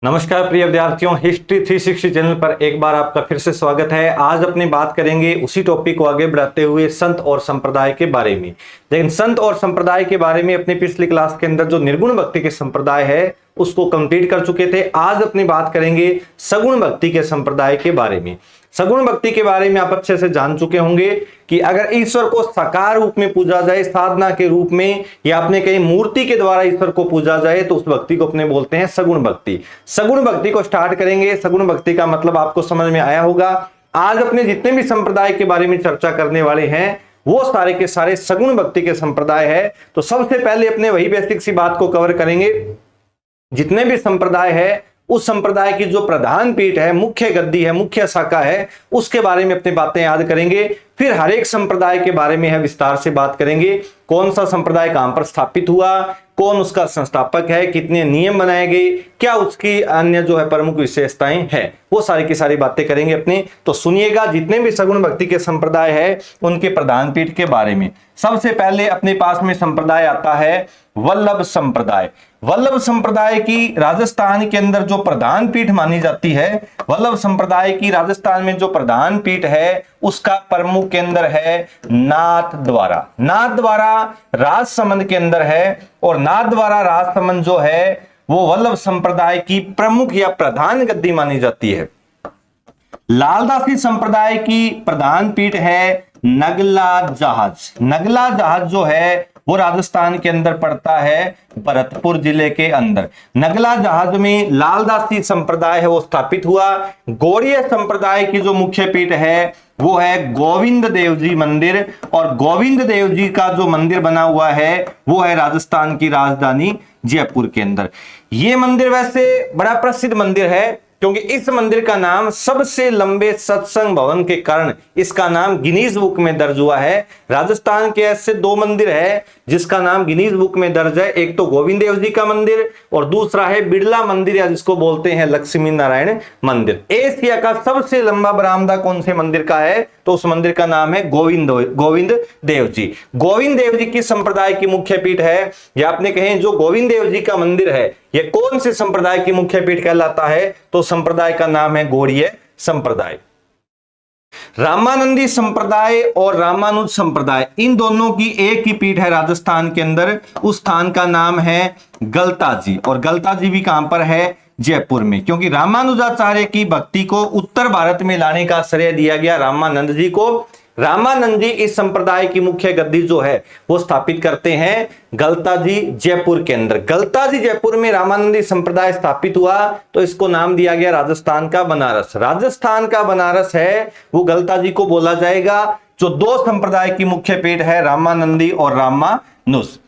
नमस्कार प्रिय विद्यार्थियों, हिस्ट्री 360 चैनल पर एक बार आपका फिर से स्वागत है। आज अपनी बात करेंगे उसी टॉपिक को आगे बढ़ाते हुए संत और संप्रदाय के बारे में। लेकिन संत और संप्रदाय के बारे में अपनी पिछली क्लास के अंदर जो निर्गुण भक्ति के संप्रदाय है उसको कंप्लीट कर चुके थे। आज अपनी बात करेंगे सगुण भक्ति के संप्रदाय के बारे में। सगुण भक्ति के बारे में आप अच्छे से जान चुके होंगे कि अगर ईश्वर को साकार रूप में पूजा जाए, साधना के रूप में, या अपने कहीं मूर्ति के द्वारा ईश्वर को पूजा जाए तो उस भक्ति को अपने बोलते हैं सगुण भक्ति। सगुण भक्ति को स्टार्ट करेंगे। सगुण भक्ति का मतलब आपको समझ में आया होगा। आज अपने जितने भी संप्रदाय के बारे में चर्चा करने वाले हैं वो सारे के सारे सगुण भक्ति के संप्रदाय है। तो सबसे पहले अपने वही बेसिक सी बात को कवर करेंगे। जितने भी संप्रदाय है उस संप्रदाय की जो प्रधान पीठ है, मुख्य गद्दी है, मुख्य शाखा है, उसके बारे में अपनी बातें याद करेंगे। फिर हर एक संप्रदाय के बारे में है विस्तार से बात करेंगे। कौन सा संप्रदाय कहां पर स्थापित हुआ, कौन उसका संस्थापक है, कितने नियम बनाए गए, क्या उसकी अन्य जो है प्रमुख विशेषताएं हैं, वो सारी की सारी बातें करेंगे अपने। तो सुनिएगा, जितने भी सगुण भक्ति के संप्रदाय है उनके प्रधान पीठ के बारे में। सबसे पहले अपने पास में संप्रदाय आता है वल्लभ संप्रदाय। वल्लभ संप्रदाय की राजस्थान के अंदर जो प्रधान पीठ मानी जाती है, वल्लभ संप्रदाय की राजस्थान में जो प्रधान पीठ है उसका प्रमुख केंद्र है नाथ द्वारा। नाथ द्वारा राजसमंद के अंदर है, और नाथ द्वारा राजसमंद जो है वो वल्लभ संप्रदाय की प्रमुख या प्रधान गद्दी मानी जाती है। लालदासी संप्रदाय की प्रधान पीठ है नगला जहाज। नगला जहाज जो है वो राजस्थान के अंदर पड़ता है, भरतपुर जिले के अंदर। नगला जहाज में लालदासी संप्रदाय है वो स्थापित हुआ। गौड़ीय संप्रदाय की जो मुख्य पीठ है वो है गोविंद देव जी मंदिर, और गोविंद देव जी का जो मंदिर बना हुआ है वो है राजस्थान की राजधानी जयपुर के अंदर। ये मंदिर वैसे बड़ा प्रसिद्ध मंदिर है क्योंकि इस मंदिर का नाम सबसे लंबे सत्संग भवन के कारण इसका नाम गिनीज बुक में दर्ज हुआ है। राजस्थान के ऐसे दो मंदिर है जिसका नाम गिनीज बुक में दर्ज है। एक तो गोविंद देव जी का मंदिर और दूसरा है बिड़ला मंदिर, या जिसको बोलते हैं लक्ष्मी नारायण मंदिर। एशिया का सबसे लंबा बरामदा कौन से मंदिर का है, तो उस मंदिर का नाम है गोविंद देव जी। गोविंद देव जी की संप्रदाय की मुख्य पीठ है, या आपने कहें जो गोविंद देव जी का मंदिर है ये कौन से संप्रदाय की मुख्य पीठ कहलाता है, तो संप्रदाय का नाम है गौड़ीय संप्रदाय। रामानंदी संप्रदाय और रामानुज संप्रदाय, इन दोनों की एक ही पीठ है राजस्थान के अंदर। उस स्थान का नाम है गलताजी, और गलताजी भी कहां पर है, जयपुर में। क्योंकि रामानुजाचार्य की भक्ति को उत्तर भारत में लाने का श्रेय दिया गया रामानंद जी को। रामानंद जी इस संप्रदाय की मुख्य गद्दी जो है वो स्थापित करते हैं गलताजी जयपुर के अंदर। गलताजी जयपुर में रामानंदी संप्रदाय स्थापित हुआ तो इसको नाम दिया गया राजस्थान का बनारस। राजस्थान का बनारस है वो गलताजी को बोला जाएगा। जो दो संप्रदाय की मुख्य पीठ है रामानंदी और रामानुज।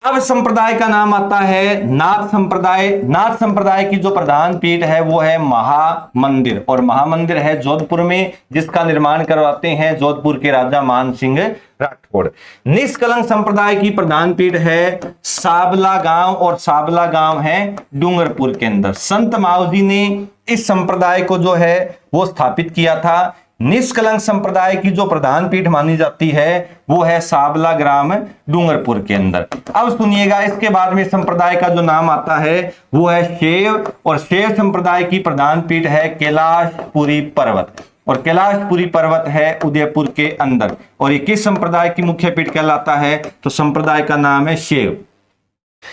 अब संप्रदाय का नाम आता है नाथ संप्रदाय। नाथ संप्रदाय की जो प्रधान पीठ है वो है महामंदिर, और महामंदिर है जोधपुर में, जिसका निर्माण करवाते हैं जोधपुर के राजा मान सिंह राठौड़। निष्कलंक संप्रदाय की प्रधान पीठ है साबला गांव, और साबला गांव है डूंगरपुर के अंदर। संत मावजी ने इस संप्रदाय को जो है वो स्थापित किया था। निष्कलंक संप्रदाय की जो प्रधान पीठ मानी जाती है वो है साबला ग्राम डूंगरपुर के अंदर। अब सुनिएगा, इसके बाद में संप्रदाय का जो नाम आता है वो है शैव, और शैव संप्रदाय की प्रधान पीठ है कैलाशपुरी पर्वत, और कैलाशपुरी पर्वत है उदयपुर के अंदर। और ये किस संप्रदाय की मुख्य पीठ कहलाता है, तो संप्रदाय का नाम है शैव।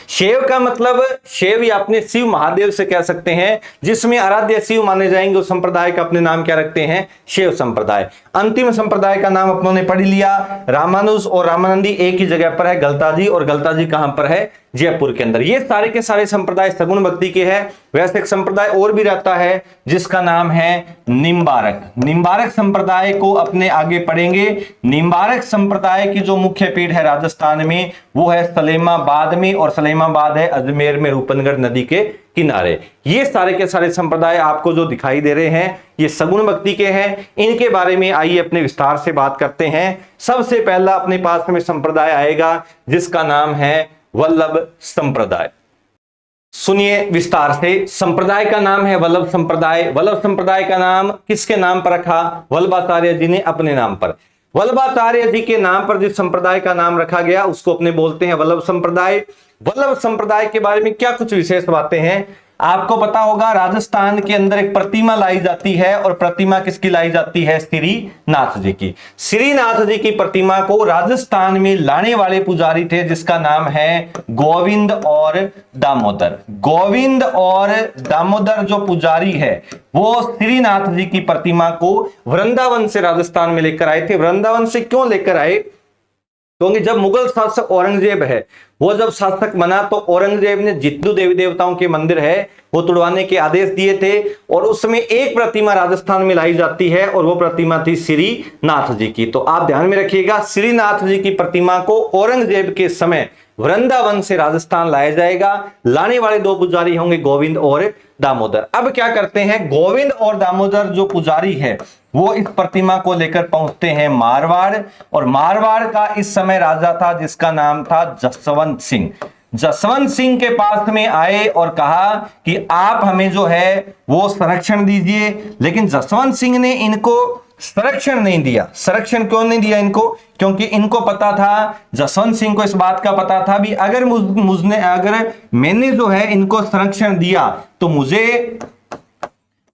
शैव का मतलब शैव या अपने शिव महादेव से कह सकते हैं, जिसमें आराध्य शिव माने जाएंगे उस संप्रदाय का अपने नाम क्या रखते हैं, शैव संप्रदाय। अंतिम संप्रदाय का नाम अपनों ने पढ़ लिया, रामानुज और रामानंदी एक ही जगह पर है गलताजी, और गलताजी कहां पर है, जयपुर के अंदर। ये सारे के सारे संप्रदाय सगुण भक्ति के हैं। वैसे एक संप्रदाय और भी रहता है जिसका नाम है निम्बारक। निम्बारक संप्रदाय को अपने आगे पढ़ेंगे। निम्बारक संप्रदाय की जो मुख्य पीठ है राजस्थान में वो है सलेमाबाद में, और सलेमाबाद है अजमेर में रूपनगढ़ नदी के किनारे। ये सारे के सारे संप्रदाय आपको जो दिखाई दे रहे हैं ये सगुण भक्ति के हैं। इनके बारे में आइए अपने विस्तार से बात करते हैं। सबसे पहला अपने पास में संप्रदाय आएगा जिसका नाम है वल्लभ संप्रदाय। सुनिए विस्तार से, संप्रदाय का नाम है वल्लभ संप्रदाय। वल्लभ संप्रदाय का नाम किसके नाम पर रखा, वल्लभाचार्य जी ने अपने नाम पर। वल्लभाचार्य जी के नाम पर जिस संप्रदाय का नाम रखा गया उसको अपने बोलते हैं वल्लभ संप्रदाय। वल्लभ संप्रदाय के बारे में क्या कुछ विशेष बातें हैं आपको पता होगा राजस्थान के अंदर एक प्रतिमा लाई जाती है, और प्रतिमा किसकी लाई जाती है? श्रीनाथ जी की। श्रीनाथ जी की प्रतिमा को राजस्थान में लाने वाले पुजारी थे जिसका नाम है गोविंद और दामोदर। गोविंद और दामोदर जो पुजारी है वो श्रीनाथ जी की प्रतिमा को वृंदावन से राजस्थान में लेकर आए थे। वृंदावन से क्यों लेकर आए? क्योंकि जब मुगल शासक औरंगजेब है वो जब शासक बना तो औरंगजेब ने जितने देवी देवताओं के मंदिर है वो तुड़वाने के आदेश दिए थे, और उसमें एक प्रतिमा राजस्थान में लाई जाती है और वो प्रतिमा थी श्रीनाथ जी की। तो आप ध्यान में रखिएगा, श्रीनाथ जी की प्रतिमा को औरंगजेब के समय वृंदावन से राजस्थान लाया जाएगा। लाने वाले दो पुजारी होंगे गोविंद और दामोदर। अब क्या करते हैं, गोविंद और दामोदर जो पुजारी है वो इस प्रतिमा को लेकर पहुंचते हैं मारवाड़, और मारवाड़ का इस समय राजा था जिसका नाम था जसवंत सिंह। जसवंत सिंह के पास में आए और कहा कि आप हमें जो है वो संरक्षण दीजिए, लेकिन जसवंत सिंह ने इनको संरक्षण नहीं दिया। संरक्षण क्यों नहीं दिया इनको? क्योंकि इनको पता था, जसवंत सिंह को इस बात का पता था भी अगर मैंने जो है इनको संरक्षण दिया तो मुझे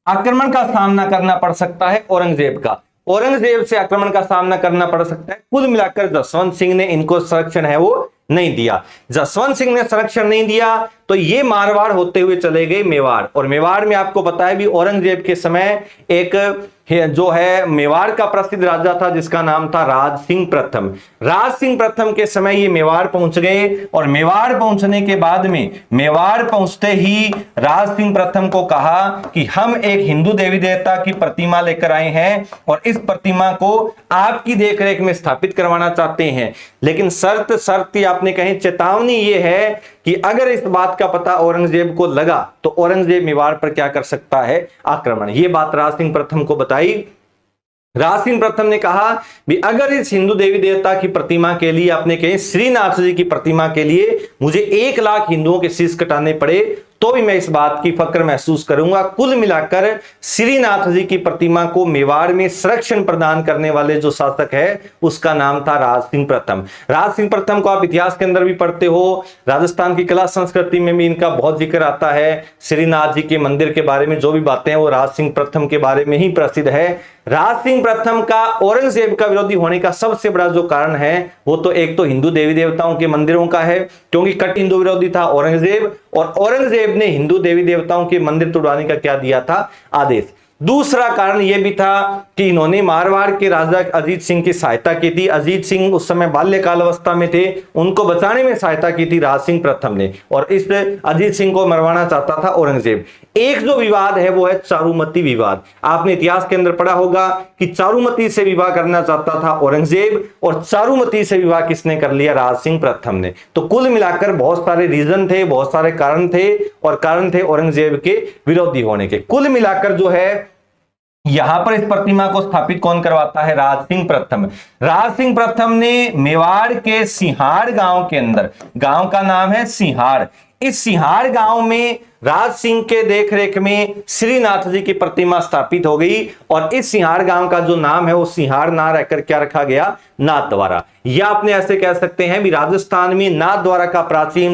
आक्रमण का सामना करना पड़ सकता है औरंगजेब का, औरंगजेब से आक्रमण का सामना करना पड़ सकता है। कुल मिलाकर जसवंत सिंह ने इनको संरक्षण है वो नहीं दिया। जसवंत सिंह ने संरक्षण नहीं दिया तो ये मारवाड़ होते हुए चले गए मेवाड़, और मेवाड़ में आपको पता है भी औरंगजेब के समय एक जो है मेवाड़ का प्रसिद्ध राजा था जिसका नाम था राज सिंह प्रथम। राज सिंह प्रथम के समय ये मेवाड़ पहुंच गए, और मेवाड़ पहुंचने के बाद में मेवाड़ पहुंचते ही राज सिंह प्रथम को कहा कि हम एक हिंदू देवी देवता की प्रतिमा लेकर आए हैं और इस प्रतिमा को आपकी देखरेख में स्थापित करवाना चाहते हैं, लेकिन शर्त आपने कही चेतावनी ये है कि अगर इस बात का पता औरंगजेब को लगा तो औरंगजेब मेवाड़ पर क्या कर सकता है? आक्रमण। ये बात राज सिंह प्रथम को बताई। राज सिंह प्रथम ने कहा भी अगर इस हिंदू देवी देवता की प्रतिमा के लिए, आपने कहे श्रीनाथ जी की प्रतिमा के लिए मुझे 1 लाख हिंदुओं के शीश कटाने पड़े तो भी मैं इस बात की फक्र महसूस करूंगा। कुल मिलाकर श्रीनाथ जी की प्रतिमा को मेवाड़ में संरक्षण प्रदान करने वाले जो शासक है उसका नाम था राज सिंह प्रथम। राज सिंह प्रथम को आप इतिहास के अंदर भी पढ़ते हो, राजस्थान की कला संस्कृति में भी इनका बहुत जिक्र आता है। श्रीनाथ जी के मंदिर के बारे में जो भी बातें हैं वो राज सिंह प्रथम के बारे में ही प्रसिद्ध है। राज सिंह प्रथम का औरंगजेब का विरोधी होने का सबसे बड़ा जो कारण है वो तो एक तो हिंदू देवी देवताओं के मंदिरों का है, क्योंकि कट हिंदू विरोधी था औरंगजेब, और औरंगजेब ने हिंदू देवी देवताओं के मंदिर तोड़वाने का क्या दिया था? आदेश। दूसरा कारण यह भी था कि इन्होंने मारवाड़ के राजा अजीत सिंह की सहायता की थी। अजीत सिंह उस समय बाल्यकाल अवस्था में थे, उनको बचाने में सहायता की थी राज सिंह प्रथम ने, और इस अजीत सिंह को मरवाना चाहता था औरंगजेब। एक जो विवाद है वो है चारुमती विवाद। आपने इतिहास के अंदर पढ़ा होगा कि चारुमती से विवाह करना चाहता था औरंगजेब, और चारुमती से विवाह किसने कर लिया? राज सिंह प्रथम ने। तो कुल मिलाकर बहुत सारे रीजन थे, बहुत सारे कारण थे, और कारण थे औरंगजेब के विरोधी होने के। कुल मिलाकर जो है यहां पर इस प्रतिमा को स्थापित कौन करवाता है? राज सिंह प्रथम। राज सिंह प्रथम ने मेवाड़ के सिंहाड़ गांव के अंदर, गांव का नाम है सिंहाड़, इस सिंहाड़ गांव में राज सिंह के देखरेख में श्रीनाथ जी की प्रतिमा स्थापित हो गई, और इस सिंहाड़ गांव का जो नाम है वो सिंहाड़ ना रहकर क्या रखा गया? नाथ द्वारा। या आपने ऐसे कह सकते हैं भी राजस्थान में नाथ द्वारा का प्राचीन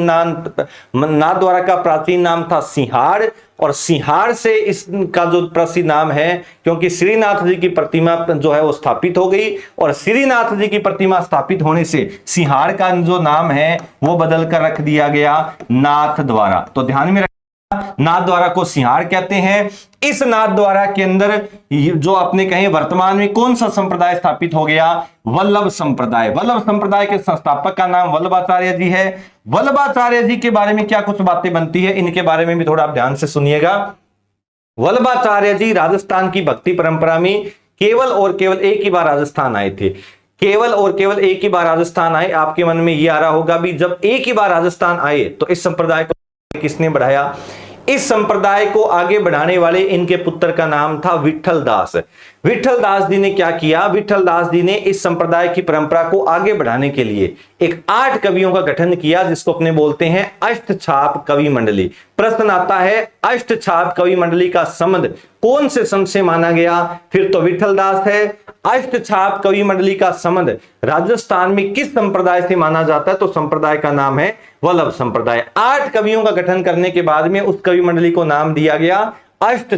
नाम था सिंहाड़, और सिंहाड़ से इसका जो प्रसिद्ध नाम है क्योंकि श्रीनाथ जी की प्रतिमा जो है वो स्थापित हो गई, और श्रीनाथ जी की प्रतिमा स्थापित होने से सिंहाड़ का जो नाम है वो बदल कर रख दिया गया नाथ द्वारा। तो ध्यान में नाथ द्वारा को सिंहाड़ कहते हैं। इस नाथ द्वारा के अंदर जो अपने कहें वर्तमान में कौन सा संप्रदाय स्थापित हो गया? वल्लभ संप्रदाय। वल्लभ संप्रदाय के संस्थापक का नाम वल्लभाचार्य जी है। वल्लभाचार्य जी के बारे में क्या कुछ बातें बनती है, इनके बारे में भी थोड़ा आप ध्यान से सुनिएगा। वल्लभाचार्य जी राजस्थान की भक्ति परंपरा में केवल और केवल एक ही बार राजस्थान आए थे। केवल और केवल एक ही बार राजस्थान आए। आपके मन में यह आ रहा होगा भी जब एक ही बार राजस्थान आए तो इस संप्रदाय को किसने बढ़ाया? इस संप्रदाय को आगे बढ़ाने वाले इनके पुत्र का नाम था विठल दास। विठल दास जी ने क्या किया? विठल दास जी ने इस संप्रदाय की परंपरा को आगे बढ़ाने के लिए एक 8 कवियों का गठन किया, जिसको अपने बोलते हैं अष्टछाप कवि मंडली। प्रश्न आता है, अष्टछाप कवि मंडली का संबंध कौन से संत से माना गया? फिर तो विठल दास है। अष्टछाप कवि मंडली का संबंध राजस्थान में किस संप्रदाय से माना जाता है? तो संप्रदाय का नाम है वल्लभ संप्रदाय। 8 कवियों का गठन करने के बाद में उस कवि मंडली को नाम दिया गया अष्ट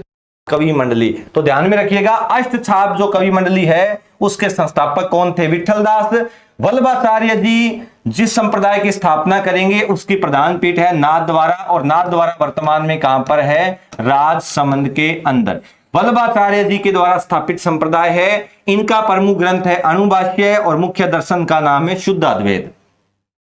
कवि मंडली। तो ध्यान में रखिएगा, अष्टछाप जो कवि मंडली है उसके संस्थापक कौन थे? विठल दास। वल्लभाचार्य जी जिस संप्रदाय की स्थापना करेंगे उसकी प्रधान पीठ है नाथद्वारा, और नाथद्वारा वर्तमान में कहां पर है? राजसमंद के अंदर। वल्लभाचार्य जी के द्वारा स्थापित संप्रदाय है। इनका प्रमुख ग्रंथ है अणुभाष्य और मुख्य दर्शन का नाम है शुद्ध अद्वैत।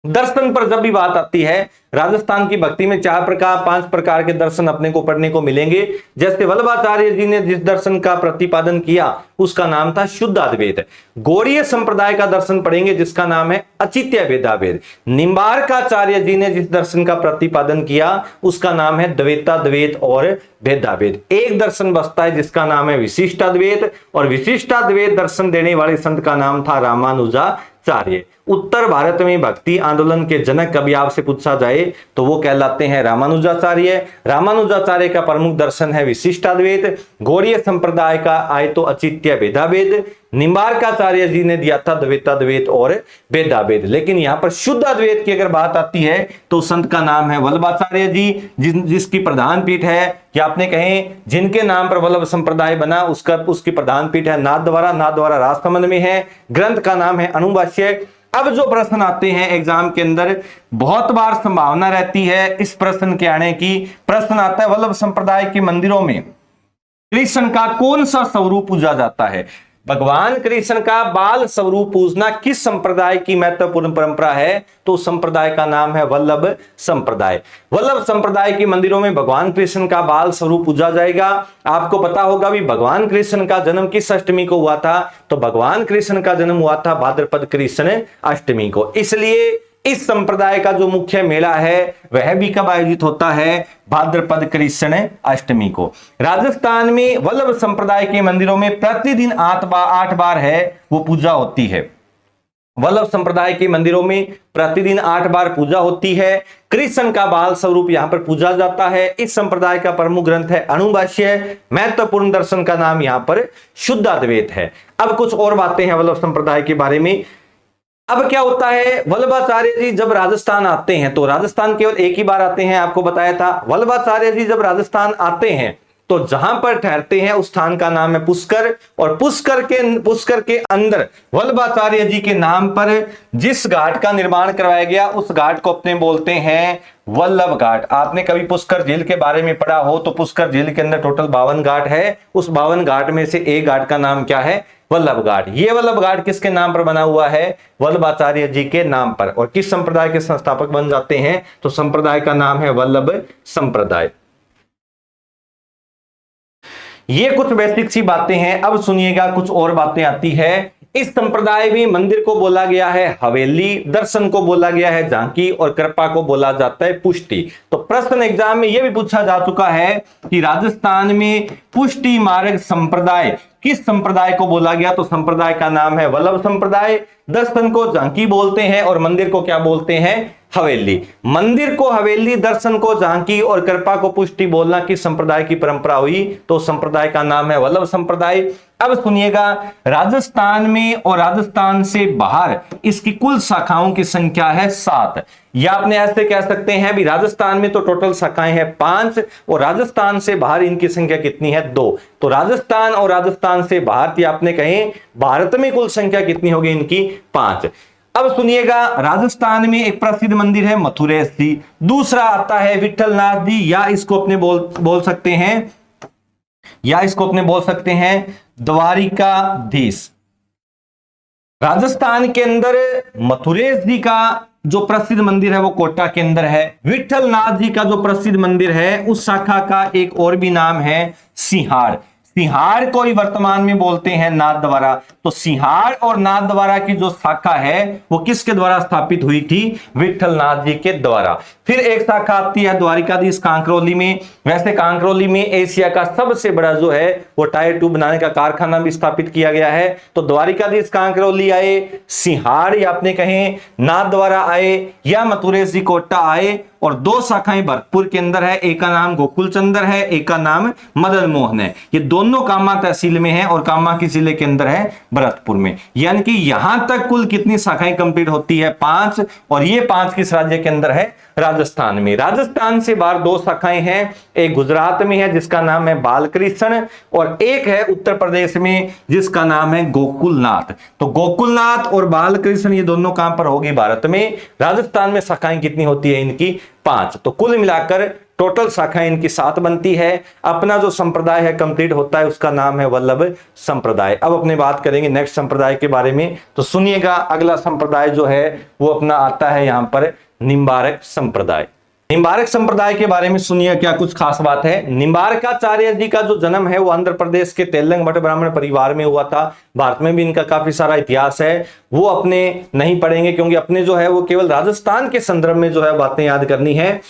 दर्शन पर जब भी बात आती है, राजस्थान की भक्ति में 5 प्रकार के दर्शन अपने को पढ़ने को मिलेंगे। जैसे वल्लभाचार्य जी ने जिस दर्शन का प्रतिपादन किया उसका नाम था शुद्ध अद्वैत। गौड़ीय संप्रदाय का दर्शन पढ़ेंगे जिसका नाम है अचित्य भेदाभेद। निम्बार्काचार्य जी ने जिस दर्शन का प्रतिपादन किया उसका नाम है द्वैताद्वैत और भेदाभेद। एक दर्शन बचता है जिसका नाम है विशिष्टाद्वैत, और विशिष्टाद्वैत दर्शन देने वाले संत का नाम था रामानुजाचार्य। उत्तर भारत में भक्ति आंदोलन के जनक कभी आपसे पूछा जाए तो वो कहलाते हैं रामानुजाचार्य। रामानुजाचार्य का प्रमुख दर्शन है विशिष्टाद्वैत। गौड़ीय संप्रदाय का आए तो अचित्य भेदाभेद। निम्बार्काचार्य जी ने दिया था द्वैताद्वैत और भेदाभेद। लेकिन यहां पर शुद्ध अद्वैत की अगर बात आती है तो संत का नाम है वल्लभाचार्य जी, जिसकी प्रधान पीठ है, या आपने कहें जिनके नाम पर वल्लभ संप्रदाय बना उसकी प्रधान पीठ है नाथद्वारा। नाथद्वारा राजसमंद में है। ग्रंथ का नाम है अणुभाष्य। अब जो प्रश्न आते हैं एग्जाम के अंदर, बहुत बार संभावना रहती है इस प्रश्न के आने की। प्रश्न आता है वल्लभ संप्रदाय के मंदिरों में कृष्ण का कौन सा स्वरूप पूजा जाता है? भगवान कृष्ण का बाल स्वरूप पूजना किस संप्रदाय की महत्वपूर्ण परंपरा है? तो संप्रदाय का नाम है वल्लभ संप्रदाय। वल्लभ संप्रदाय के मंदिरों में भगवान कृष्ण का बाल स्वरूप पूजा जाएगा। आपको पता होगा भी भगवान कृष्ण का जन्म किस अष्टमी को हुआ था? तो भगवान कृष्ण का जन्म हुआ था भाद्रपद कृष्ण अष्टमी को। इसलिए इस संप्रदाय का जो मुख्य मेला है वह भी कब आयोजित होता है? भाद्रपद कृष्ण अष्टमी को। राजस्थान में वल्लभ संप्रदाय के मंदिरों में प्रतिदिन 8 बार है वो पूजा होती है। वल्लभ संप्रदाय के मंदिरों में प्रतिदिन 8 बार पूजा होती है। कृष्ण का बाल स्वरूप यहां पर पूजा जाता है। इस संप्रदाय का प्रमुख ग्रंथ है अणुभाष्य। महत्वपूर्ण दर्शन का नाम यहां पर शुद्ध अद्वैत है। अब कुछ और बातें हैं वल्लभ संप्रदाय के बारे में। अब क्या होता है, वल्लभाचार्य जी जब राजस्थान आते हैं, तो राजस्थान केवल एक ही बार आते हैं, आपको बताया था। वल्लभाचार्य जी जब राजस्थान आते हैं तो जहां पर ठहरते हैं उस स्थान का नाम है पुष्कर, और पुष्कर के अंदर वल्लभाचार्य जी के नाम पर जिस घाट का निर्माण करवाया गया उस घाट को अपने बोलते हैं वल्लभ घाट। आपने कभी पुष्कर झील के बारे में पढ़ा हो तो पुष्कर झील के अंदर टोटल 52 घाट है। उस 52 घाट में से एक घाट का नाम क्या है? वल्लभ घाट। ये वल्लभ घाट किसके नाम पर बना हुआ है? वल्लभाचार्य जी के नाम पर। और किस संप्रदाय के संस्थापक बन जाते हैं? तो संप्रदाय का नाम है वल्लभ संप्रदाय। ये कुछ बेसिक सी बातें हैं। अब सुनिएगा कुछ और बातें आती है। इस संप्रदाय में मंदिर को बोला गया है हवेली, दर्शन को बोला गया है झांकी, और कृपा को बोला जाता है पुष्टि। तो प्रश्न एग्जाम में यह भी पूछा जा चुका है कि राजस्थान में पुष्टि मार्ग संप्रदाय किस संप्रदाय को बोला गया? तो संप्रदाय का नाम है वल्लभ संप्रदाय। दर्शन को झांकी बोलते हैं और मंदिर को क्या बोलते हैं? हवेली। मंदिर को हवेली, दर्शन को झांकी और कृपा को पुष्टि बोलना किस संप्रदाय की परंपरा हुई? तो संप्रदाय का नाम है वल्लभ संप्रदाय। अब सुनिएगा, राजस्थान में और राजस्थान से बाहर इसकी कुल शाखाओं की संख्या है 7। या आपने ऐसे कह सकते हैं भी राजस्थान में तो टोटल शाखाएं हैं 5 और राजस्थान से बाहर इनकी संख्या कितनी है? 2। तो राजस्थान और राजस्थान से बाहर, या आपने कहें भारत में कुल संख्या कितनी होगी इनकी? 5। अब सुनिएगा, राजस्थान में एक प्रसिद्ध मंदिर है मथुरेश जी। दूसरा आता है विठलनाथ जी, या इसको अपने बोल सकते हैं द्वारिकाधीश। राजस्थान के अंदर मथुरेश जी का जो प्रसिद्ध मंदिर है वो कोटा के अंदर है। विठलनाथ जी का जो प्रसिद्ध मंदिर है उस शाखा का एक और भी नाम है सिंहार। सिंहार को ही वर्तमान में बोलते हैं नाथ द्वारा। तो सिंहार और नाथ द्वारा की जो शाखा है वो किसके द्वारा स्थापित हुई थी? विठल नाथ जी के द्वारा। फिर एक शाखा आती है द्वारिकाधीश कांकरोली में। वैसे कांकरोली में एशिया का सबसे बड़ा जो है वो टायर ट्यूब बनाने का कारखाना भी स्थापित किया गया है। तो द्वारिकाधीश कांकरोली आए, सिंहार या अपने कहें नाथ द्वारा आए, या मथुरेश जी कोटा आए। और दो शाखाएं भरतपुर के अंदर है, एक का नाम गोकुल चंद्र है, एक का नाम मदन मोहन है। ये दोनों कामा तहसील में है और कामा की जिले के अंदर है भरतपुर में। यानी कि यहां तक कुल कितनी शाखाएं कंप्लीट होती है? 5। और ये 5 किस राज्य के अंदर है? राजस्थान में। राजस्थान से बाहर 2 शाखाएं हैं, एक गुजरात में है जिसका नाम है बालकृष्ण, और एक है उत्तर प्रदेश में जिसका नाम है गोकुलनाथ। तो गोकुलनाथ और बालकृष्ण ये दोनों कहां पर होगी? भारत में। राजस्थान में शाखाएं कितनी होती है इनकी? 5। तो कुल मिलाकर टोटल शाखाएं इनकी 7 बनती है। अपना जो संप्रदाय है कंप्लीट होता है उसका नाम है वल्लभ संप्रदाय। अब अपने बात करेंगे नेक्स्ट संप्रदाय के बारे में। तो सुनिएगा, अगला संप्रदाय जो है वो अपना आता है यहां पर निम्बारक संप्रदाय। निम्बारक संप्रदाय के बारे में सुनिए क्या कुछ खास बात है। निम्बारकाचार्य जी का जो जन्म है वो आंध्र प्रदेश के तेलंग भट्ट ब्राह्मण परिवार में हुआ था। भारत में भी इनका काफी सारा इतिहास है, वो अपने नहीं पढ़ेंगे क्योंकि अपने जो है वो केवल राजस्थान के संदर्भ में जो है बातें याद करनी है।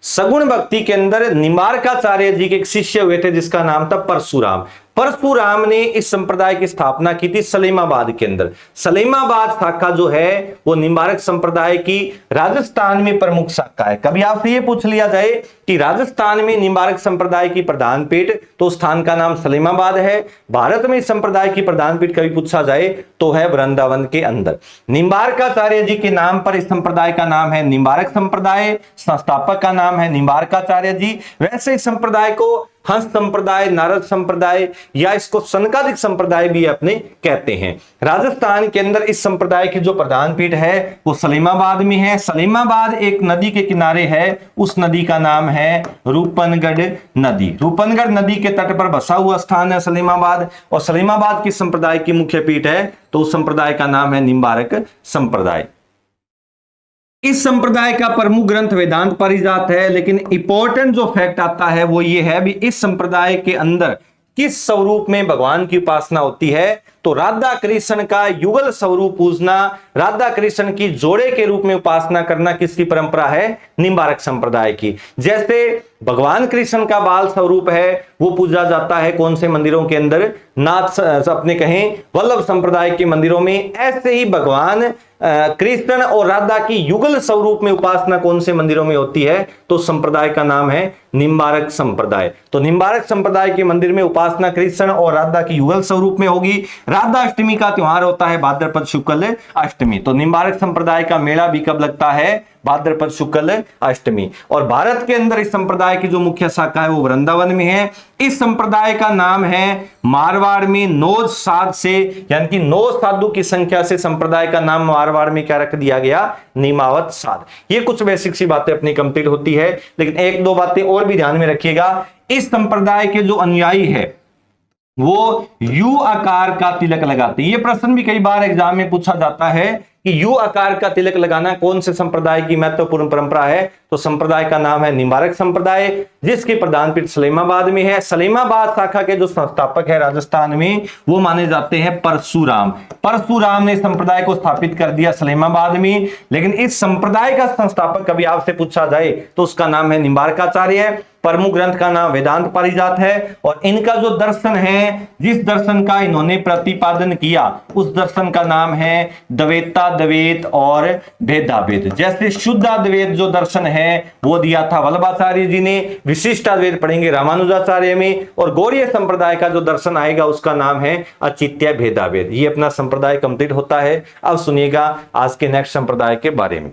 सगुण भक्ति के अंदर निम्बारकाचार्य जी के एक शिष्य हुए थे जिसका नाम था परशुराम। परशुराम ने इस संप्रदाय की स्थापना की थी सलेमाबाद के अंदर। सलेमाबाद शाखा जो है वो निम्बारक संप्रदाय की राजस्थान में प्रमुख शाखा है। कभी आपसे ये पूछ लिया जाए कि राजस्थान में निम्बारक संप्रदाय की प्रधान पीठ, तो स्थान का नाम सलेमाबाद है। भारत में इस संप्रदाय की प्रधान पीठ कभी पूछा जाए तो है वृंदावन के अंदर। निम्बारकाचार्य जी के नाम पर इस संप्रदाय का नाम है निम्बारक संप्रदाय, संस्थापक का नाम है निम्बारकाचार्य जी। वैसे इस संप्रदाय को हंस संप्रदाय, नारद संप्रदाय या इसको सनकादिक संप्रदाय भी अपने कहते हैं। राजस्थान के अंदर इस संप्रदाय की जो प्रधान पीठ है वो सलेमाबाद में है। सलेमाबाद एक नदी के किनारे है, उस नदी का नाम है रूपनगढ़ नदी। रूपनगढ़ नदी के तट पर बसा हुआ स्थान है सलेमाबाद, और सलेमाबाद की संप्रदाय की मुख्य पीठ है तो उस संप्रदाय का नाम है निम्बारक संप्रदाय। इस संप्रदाय का प्रमुख ग्रंथ वेदांत पारिजात है। लेकिन इंपॉर्टेंट जो फैक्ट आता है वो ये है भी इस संप्रदाय के अंदर किस स्वरूप में भगवान की उपासना होती है? तो राधा कृष्ण का युगल स्वरूप पूजना, राधा कृष्ण की जोड़े के रूप में उपासना करना किसकी परंपरा है? निम्बारक संप्रदाय की। जैसे भगवान कृष्ण का बाल स्वरूप है वो पूजा जाता है कौन से मंदिरों के अंदर? नाथ अपने कहें वल्लभ संप्रदाय के मंदिरों में। ऐसे ही भगवान कृष्ण और राधा की युगल स्वरूप में उपासना कौन से मंदिरों में होती है? तो संप्रदाय का नाम है निम्बारक संप्रदाय। तो निम्बारक संप्रदाय के मंदिर में उपासना कृष्ण और राधा की युगल स्वरूप में होगी। राधा अष्टमी का त्योहार होता है भाद्रपद शुक्ल अष्टमी। तो निम्बारक संप्रदाय का मेला भी कब लगता है? भाद्रपद शुक्ल अष्टमी। और भारत के अंदर इस संप्रदाय की जो मुख्य शाखा है वो वृंदावन में है। इस संप्रदाय का नाम है मारवाड़ में नौज साध से, यानी कि 9 साधु की संख्या से संप्रदाय का नाम मारवाड़ में क्या रख दिया गया? निमावत साध। ये कुछ बेसिक सी बातें अपनी कंप्लीट होती है, लेकिन 1-2 बातें और भी ध्यान में रखिएगा। इस संप्रदाय के जो अनुयायी है वो यू आकार का तिलक लगाते हैं। ये प्रश्न भी कई बार एग्जाम में पूछा जाता है कि यू आकार का तिलक लगाना कौन से संप्रदाय की महत्वपूर्ण परंपरा है? तो संप्रदाय का नाम है निम्बारक संप्रदाय, जिसकी प्रधान पीठ सलेमाबाद में है। सलेमाबाद शाखा के जो संस्थापक है राजस्थान में वो माने जाते हैं परशुराम। परशुराम ने संप्रदाय को स्थापित कर दिया सलेमाबाद में। लेकिन इस संप्रदाय का संस्थापक कभी आपसे पूछा जाए तो उसका नाम है निम्बारकाचार्य। प्रमुख ग्रंथ का नाम वेदांत पारिजात है, और इनका जो दर्शन है, जिस दर्शन का इन्होंने प्रतिपादन किया, उस दर्शन का नाम है द्वैताद्वैत और भेदाभेद। जैसे शुद्धाद्वैत जो दर्शन है वो दिया था वल्लभाचार्य जी ने, विशिष्टाद्वैत पढ़ेंगे रामानुजाचार्य में, और गौड़ीय संप्रदाय का जो दर्शन आएगा उसका नाम है अचित्य भेदाभेद। ये अपना संप्रदाय कंप्लीट होता है। अब सुनिएगा आज के नेक्स्ट संप्रदाय के बारे में।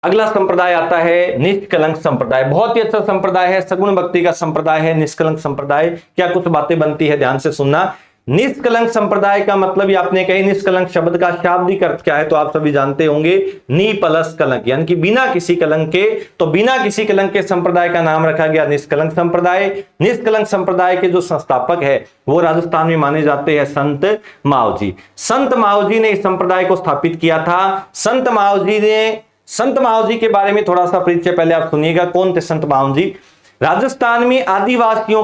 अगला संप्रदाय आता है निष्कलंक संप्रदाय। बहुत ही अच्छा संप्रदाय है, सगुण भक्ति का संप्रदाय है निष्कलंक संप्रदाय। क्या कुछ बातें बनती है, ध्यान से सुनना। निष्कलंक संप्रदाय का मतलब, आपने कही निष्कलंक शब्द का शाब्दिक अर्थ क्या है, तो आप सभी जानते होंगे नी प्लस कलंक, यानी कि बिना किसी कलंक के। तो बिना किसी कलंक के संप्रदाय का नाम रखा गया निष्कलंक संप्रदाय। निष्कलंक संप्रदाय के जो संस्थापक है वो राजस्थान में माने जाते हैं संत मावजी। संत मावजी ने इस संप्रदाय को स्थापित किया था। संत मावजी के बारे में थोड़ा सा परिचय पहले आप सुनिएगा। कौन थे संत मावजी? राजस्थान में आदिवासियों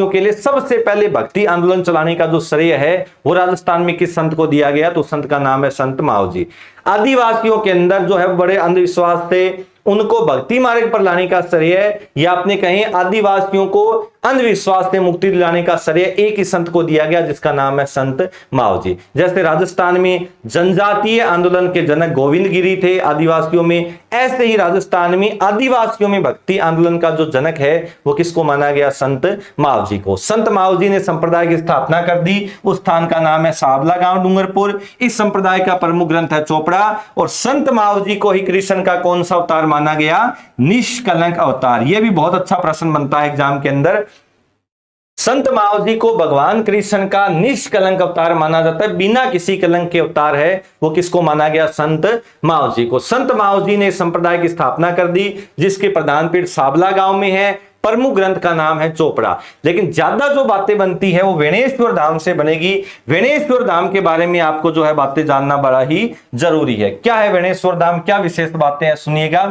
के लिए सबसे पहले भक्ति आंदोलन चलाने का जो श्रेय है वो राजस्थान में किस संत को दिया गया? तो संत का नाम है संत मावजी। आदिवासियों के अंदर जो है बड़े अंधविश्वास थे, उनको भक्ति मार्ग पर लाने का श्रेय, या आपने कहें आदिवासियों को अंधविश्वास से मुक्ति दिलाने का श्रेय एक ही संत को दिया गया जिसका नाम है संत मावजी। जैसे राजस्थान में जनजातीय आंदोलन के जनक गोविंद गिरी थे आदिवासियों में, ऐसे ही राजस्थान में आदिवासियों में भक्ति आंदोलन का जो जनक है वो किसको माना गया? संत मावजी को। संत मावजी ने संप्रदाय की स्थापना कर दी। उस स्थान का नाम है साबला गांव डूंगरपुर। इस संप्रदाय का प्रमुख ग्रंथ है चोपड़ा। और संत मावजी को ही कृष्ण का कौन सा अवतार माना गया? निष्कलंक अवतार। यह भी बहुत अच्छा प्रश्न बनता है एग्जाम के अंदर। संत मावजी को भगवान कृष्ण का निष्कलंक अवतार माना जाता है, बिना किसी कलंक के अवतार है, वो किसको माना गया? संत मावजी को। संत मावजी ने संप्रदाय की स्थापना कर दी जिसके प्रधान पीठ साबला गांव में है। प्रमुख ग्रंथ का नाम है चोपड़ा। लेकिन ज्यादा जो बातें बनती है वो वेणेश्वर धाम से बनेगी। वेणेश्वर धाम के बारे में आपको जो है बातें जानना बड़ा ही जरूरी है। क्या है वेणेश्वर धाम, क्या विशेष बातें हैं, सुनिएगा।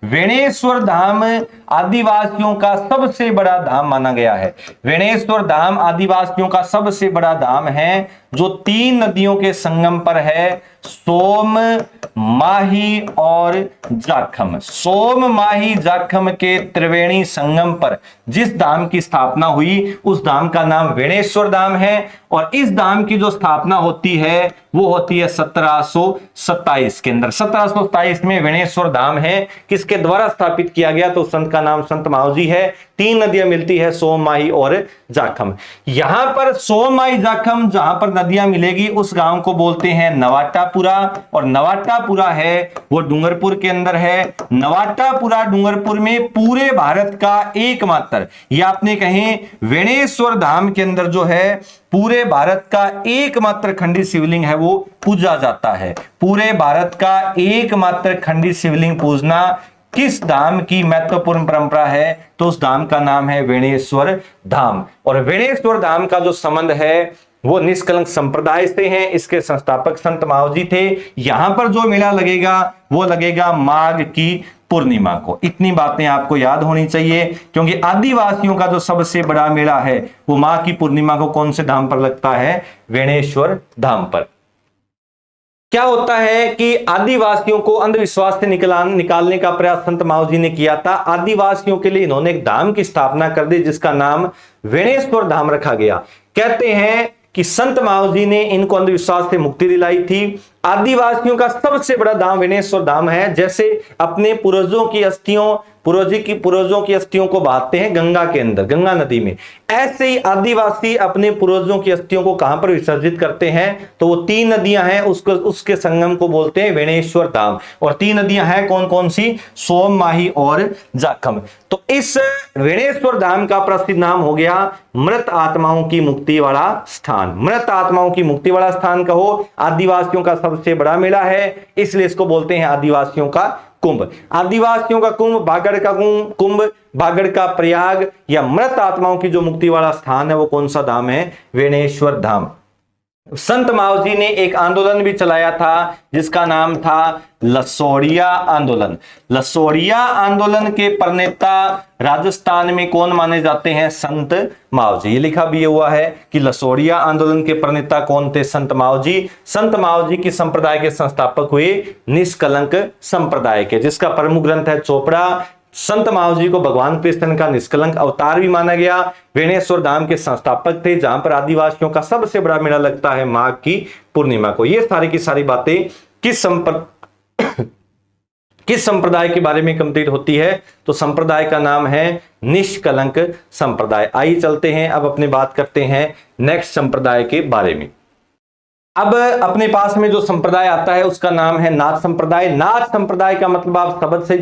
वेणेश्वर धाम आदिवासियों का सबसे बड़ा धाम माना गया है। वेणेश्वर धाम आदिवासियों का सबसे बड़ा धाम है जो 3 नदियों के संगम पर है, सोम, माही और जाखम। सोम, माही, जाखम के त्रिवेणी संगम पर जिस धाम की स्थापना हुई उस धाम का नाम वेणेश्वर धाम है। और इस धाम की जो स्थापना होती है वो होती है 1727 के अंदर। 1727 में वेणेश्वर धाम है। किसके द्वारा स्थापित किया गया? तो संत का नाम संत मावजी है। 3 नदियां मिलती है, सोम, माही और जाखम। यहां पर सोम, माही, जाखम जहां पर नदियां मिलेगी उस गांव को बोलते हैं नवाटापुरा। और नवाटापुरा है वो डूंगरपुर के अंदर है। नवाटापुरा डूंगरपुर में पूरे भारत का एकमात्र, या आपने कहें वेणेश्वर धाम के अंदर जो है पूरे भारत का एकमात्र खंडित शिवलिंग है वो पूजा जाता है। पूरे भारत का एकमात्र खंडित शिवलिंग पूजना किस धाम की महत्वपूर्ण परंपरा है? तो उस धाम का नाम है वेणेश्वर धाम। और वेणेश्वर धाम का जो संबंध है वो निष्कलंक संप्रदाय से है। इसके संस्थापक संत मावजी थे। यहां पर जो मेला लगेगा वो लगेगा माघ की पूर्णिमा को। इतनी बातें आपको याद होनी चाहिए क्योंकि आदिवासियों का जो सबसे बड़ा मेला है वो माघ की पूर्णिमा को कौन से धाम पर लगता है? वेणेश्वर धाम पर। क्या होता है कि आदिवासियों को अंधविश्वास से निकालने का प्रयास संत मावजी ने किया था। आदिवासियों के लिए इन्होंने एक धाम की स्थापना कर दी जिसका नाम वेणेश्वर धाम रखा गया। कहते हैं कि संत मावजी ने इनको अंधविश्वास से मुक्ति दिलाई थी। आदिवासियों का सबसे बड़ा धाम वेणेश्वर धाम है। जैसे अपने पूर्वजों की अस्थियों को बहाते हैं गंगा के अंदर, गंगा नदी में, ऐसे ही आदिवासी अपने पूर्वजों की अस्थियों को कहां पर विसर्जित करते हैं? तो वो 3 नदियां हैं, उसके संगम को बोलते हैं वेणेश्वर धाम। और 3 नदियां हैं कौन कौन सी? सोम, माही और जाखम। तो इस वेणेश्वर धाम का प्रसिद्ध नाम हो गया मृत आत्माओं की मुक्ति वाला स्थान। मृत आत्माओं की मुक्ति वाला स्थान कहो, आदिवासियों का सबसे बड़ा मेला है, इसलिए इसको बोलते हैं आदिवासियों का कुंभ। आदिवासियों का कुंभ, बागड़ का कुंभ, बागड़ का प्रयाग, या मृत आत्माओं की जो मुक्ति वाला स्थान है वो कौन सा धाम है? वेणेश्वर धाम। संत मावजी ने एक आंदोलन भी चलाया था जिसका नाम था लसोड़िया आंदोलन। लसोड़िया आंदोलन के प्रणेता राजस्थान में कौन माने जाते हैं? संत मावजी। ये लिखा भी हुआ है कि लसोड़िया आंदोलन के प्रणेता कौन थे? संत मावजी। संत मावजी की संप्रदाय के संस्थापक हुए निष्कलंक संप्रदाय के, जिसका प्रमुख ग्रंथ है चोपड़ा। संत मावजी को भगवान कृष्ण का निष्कलंक अवतार भी माना गया। वेणेश्वर धाम के संस्थापक थे जहां पर आदिवासियों का सबसे बड़ा मेला लगता है माघ की पूर्णिमा को। ये सारी की सारी बातें किस संप्रदाय के बारे में कंप्लीट होती है? तो संप्रदाय का नाम है निष्कलंक संप्रदाय। आइए चलते हैं, अब अपने बात करते हैं नेक्स्ट संप्रदाय के बारे में। अब अपने पास में जो संप्रदाय आता है उसका नाम है नाथ संप्रदाय। नाथ संप्रदाय का मतलब आप शब्द से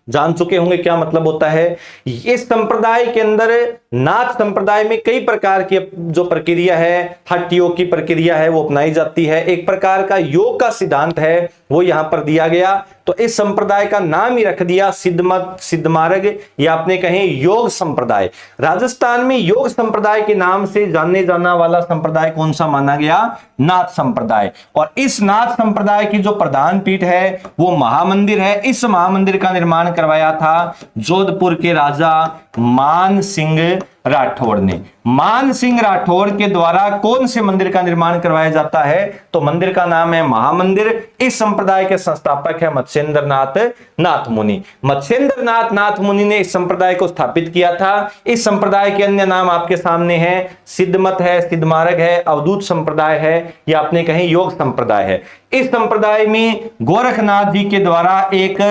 जान चुके होंगे क्या मतलब होता है। इस संप्रदाय के अंदर, नाथ संप्रदाय में कई प्रकार की जो प्रक्रिया है, हठ योग की प्रक्रिया है वो अपनाई जाती है। एक प्रकार का योग का सिद्धांत है वो यहां पर दिया गया। तो इस संप्रदाय का नाम ही रख दिया सिद्धमत, सिद्धमार्ग, या आपने कहें योग संप्रदाय। राजस्थान में योग संप्रदाय के नाम से जाने जाना वाला संप्रदाय कौन सा माना गया? नाथ संप्रदाय। और इस नाथ संप्रदाय की जो प्रधान पीठ है वो महामंदिर है। इस महामंदिर का निर्माण करवाया था जोधपुर के राजा मान सिंह राठौड़ ने। मान सिंह राठौड़ के द्वारा कौन से मंदिर का निर्माण करवाया जाता है? तो मंदिर का नाम है महामंदिर। इस संप्रदाय के संस्थापक है मत्स्येंद्रनाथ नाथ मुनि। मत्स्येंद्रनाथ नाथ मुनि ने इस संप्रदाय को स्थापित किया था। इस संप्रदाय के अन्य नाम आपके सामने हैं, सिद्धमत है, सिद्धमार्ग है, अवधूत संप्रदाय है, या आपने कहीं योग संप्रदाय है। इस संप्रदाय में गोरखनाथ जी के द्वारा एक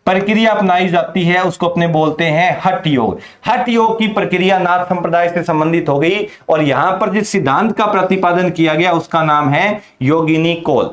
प्रक्रिया अपनाई जाती है, उसको अपने बोलते हैं हठ योग। हठ योग की प्रक्रिया नाथ संप्रदाय से संबंधित हो गई और यहां पर जिस सिद्धांत का प्रतिपादन किया गया उसका नाम है योगिनी कौल।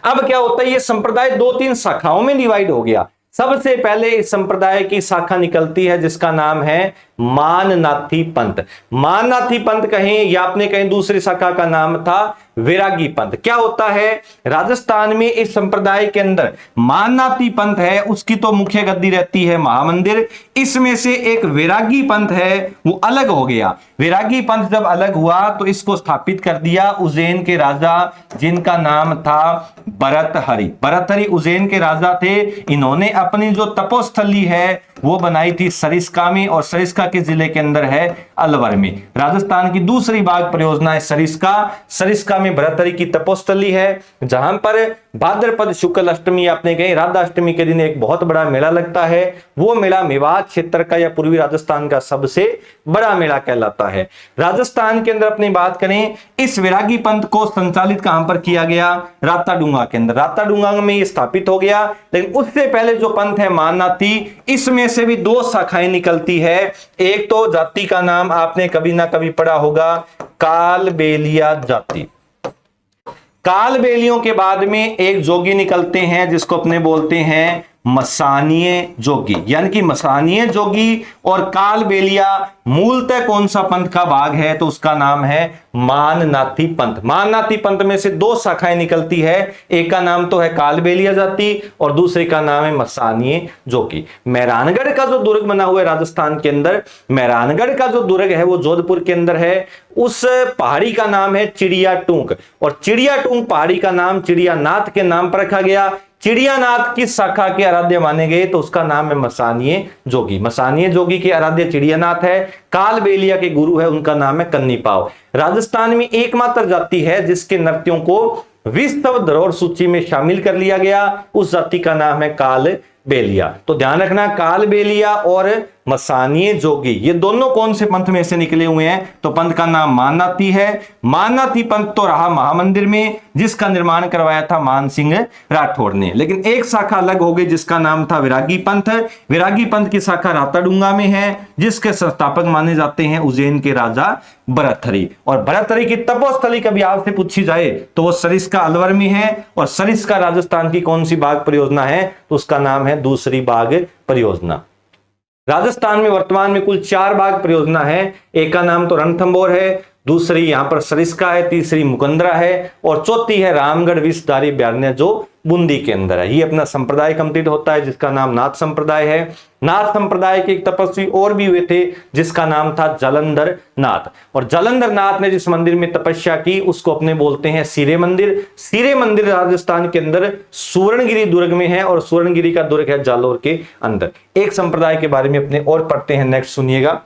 अब क्या होता है, ये संप्रदाय 2-3 शाखाओं में डिवाइड हो गया। सबसे पहले इस संप्रदाय की शाखा निकलती है जिसका नाम है माननाथी पंथ। माननाथी पंथ कहें या आपने कहीं दूसरी शाखा का नाम था वैरागी पंथ। क्या होता है, राजस्थान में इस संप्रदाय के अंदर माननाथी पंथ है, उसकी तो मुख्य गद्दी रहती है महामंदिर। इसमें से एक वैरागी पंथ है वो अलग हो गया। वैरागी पंथ जब अलग हुआ तो इसको स्थापित कर दिया उज्जैन के राजा जिनका नाम था भरतहरि। भरतहरि उज्जैन के राजा थे। इन्होंने अपनी जो तपोस्थली है वो बनाई थी सरिस्का में, और सरिस्का के जिले के अंदर है अलवर में। राजस्थान की दूसरी बाग परियोजना है सरिस्का। सरिस्का में भरतहरि की तपोस्थली है जहां पर भाद्रपद शुक्ल अष्टमी आपने कहीं राधा अष्टमी के दिन एक बहुत बड़ा मेला लगता है। वो मेला मेवात क्षेत्र का या पूर्वी राजस्थान का सबसे बड़ा मेला कहलाता है। राजस्थान के अंदर अपनी बात करें, इस वैरागी पंथ को संचालित कहां पर किया गया? राताडूंगा के अंदर। राताडूंगा में ये स्थापित हो गया। लेकिन उससे पहले जो पंथ है माननाथी, इसमें से भी 2 शाखाएं निकलती है। एक तो जाति का नाम आपने कभी ना कभी पढ़ा होगा, कालबेलिया जाति। कालबेलियों के बाद में एक जोगी निकलते हैं जिसको अपने बोलते हैं मसानिये जोगी। यानी कि मसानिये जोगी और कालबेलिया मूलतः कौन सा पंथ का भाग है? तो उसका नाम है माननाथी पंथ। माननाथी पंथ में से 2 शाखाएं निकलती है। एक का नाम तो है कालबेलिया जाति और दूसरे का नाम है मसानिये जोगी। मेहरानगढ़ का जो दुर्ग बना हुआ है राजस्थान के अंदर, मेहरानगढ़ का जो दुर्ग है वो जोधपुर के अंदर है। उस पहाड़ी का नाम है चिड़िया टूंक, और चिड़िया टूंक पहाड़ी का नाम चिड़ियानाथ के नाम पर रखा गया। चिड़ियानाथ की शाखा के आराध्य माने गए तो उसका नाम है मसानिये जोगी। मसानिये जोगी के आराध्य चिड़ियानाथ है। कालबेलिया के गुरु है, उनका नाम है कन्नीपाव। राजस्थान में एकमात्र जाति है जिसके नृत्यों को विश्व धरोहर सूची में शामिल कर लिया गया, उस जाति का नाम है कालबेलिया। तो ध्यान रखना, कालबेलिया और मसानिये जोगी ये दोनों कौन से पंथ में से निकले हुए हैं? तो पंथ का नाम माननाथी है। माननाथी पंथ तो रहा महामंदिर में जिसका निर्माण करवाया था मान सिंह राठौड़ ने। लेकिन एक शाखा अलग हो गई जिसका नाम था वैरागी पंथ। वैरागी पंथ की शाखा राताडूंगा में है जिसके संस्थापक माने जाते हैं उज्जैन के राजा भरतहरि। और भरतहरि की तपोस्थली कभी आपसे पूछी जाए तो वो सरिस्का अलवर में है, और सरिस्का राजस्थान की कौन सी बाग परियोजना है? तो उसका नाम है दूसरी बाग परियोजना। राजस्थान में वर्तमान में कुल 4 बाग परियोजना है। एक का नाम तो रणथंभौर है, दूसरी यहां पर सरिस्का है, तीसरी मुकंदरा है, और चौथी है रामगढ़ विषधारी अभ्यारण्य जो बूंदी के अंदर है। ये अपना संप्रदाय कंप्लीट होता है जिसका नाम नाथ संप्रदाय है। नाथ संप्रदाय के एक तपस्वी और भी हुए थे जिसका नाम था जालंधर नाथ, और जालंधर नाथ ने जिस मंदिर में तपस्या की उसको अपने बोलते हैं सिरे मंदिर। सिरे मंदिर राजस्थान के अंदर सुवर्णगिरी दुर्ग में है, और सुवर्णगिरी का दुर्ग है जालोर के अंदर। एक संप्रदाय के बारे में अपने और पढ़ते हैं, नेक्स्ट सुनिएगा।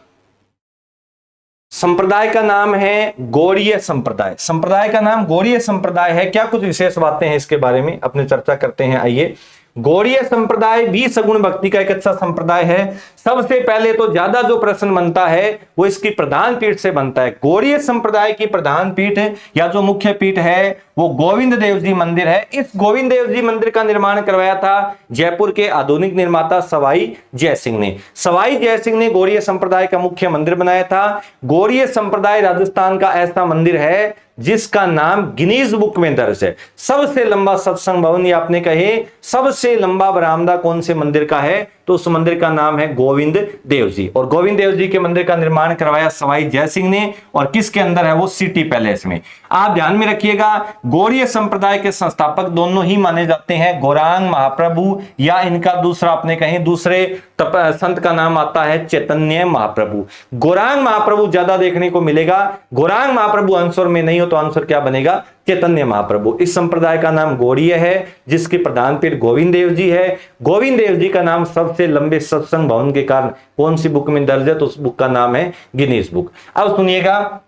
संप्रदाय का नाम है गौड़ीय संप्रदाय। संप्रदाय का नाम गौड़ीय संप्रदाय है। क्या कुछ विशेष बातें हैं इसके बारे में अपने चर्चा करते हैं। आइए, गौड़ीय संप्रदाय भी सगुण भक्ति का एक अच्छा संप्रदाय है। सबसे पहले तो ज्यादा जो प्रश्न बनता है वो इसकी प्रधान पीठ से बनता है। गौड़ीय संप्रदाय की प्रधान पीठ या जो मुख्य पीठ है वो गोविंद देव जी मंदिर है। इस गोविंद देव जी मंदिर का निर्माण करवाया था जयपुर के आधुनिक निर्माता सवाई जयसिंह ने। सवाई जयसिंह ने गौड़ीय संप्रदाय का मुख्य मंदिर बनाया था। गौड़ीय संप्रदाय राजस्थान का ऐसा मंदिर है जिसका नाम गिनीज बुक में दर्ज है। सबसे लंबा सत्संग भवन या आपने कहे सबसे लंबा बरामदा कौन से मंदिर का है? तो उस मंदिर का नाम है गोविंद देव जी। और गोविंद देव जी के मंदिर का निर्माण करवाया सवाई जय सिंह ने, और किसके अंदर है वो सिटी पैलेस में। आप ध्यान में रखिएगा, गौड़ीय संप्रदाय के संस्थापक दोनों ही माने जाते हैं, गौरांग महाप्रभु या इनका दूसरा अपने कहें दूसरे संत का नाम आता है चैतन्य महाप्रभु। गौरांग महाप्रभु ज्यादा देखने को मिलेगा, गौरांग महाप्रभु आंसर में नहीं हो तो आंसर क्या बनेगा, चैतन्य महाप्रभु। इस संप्रदाय का नाम गौड़ीय है, जिसके प्रधान पीठ गोविंद देव जी है। गोविंद देव जी का नाम सबसे लंबे सत्संग भवन के कारण कौन सी बुक में दर्ज है, तो उस बुक का नाम है गिनीज बुक। अब सुनिएगा,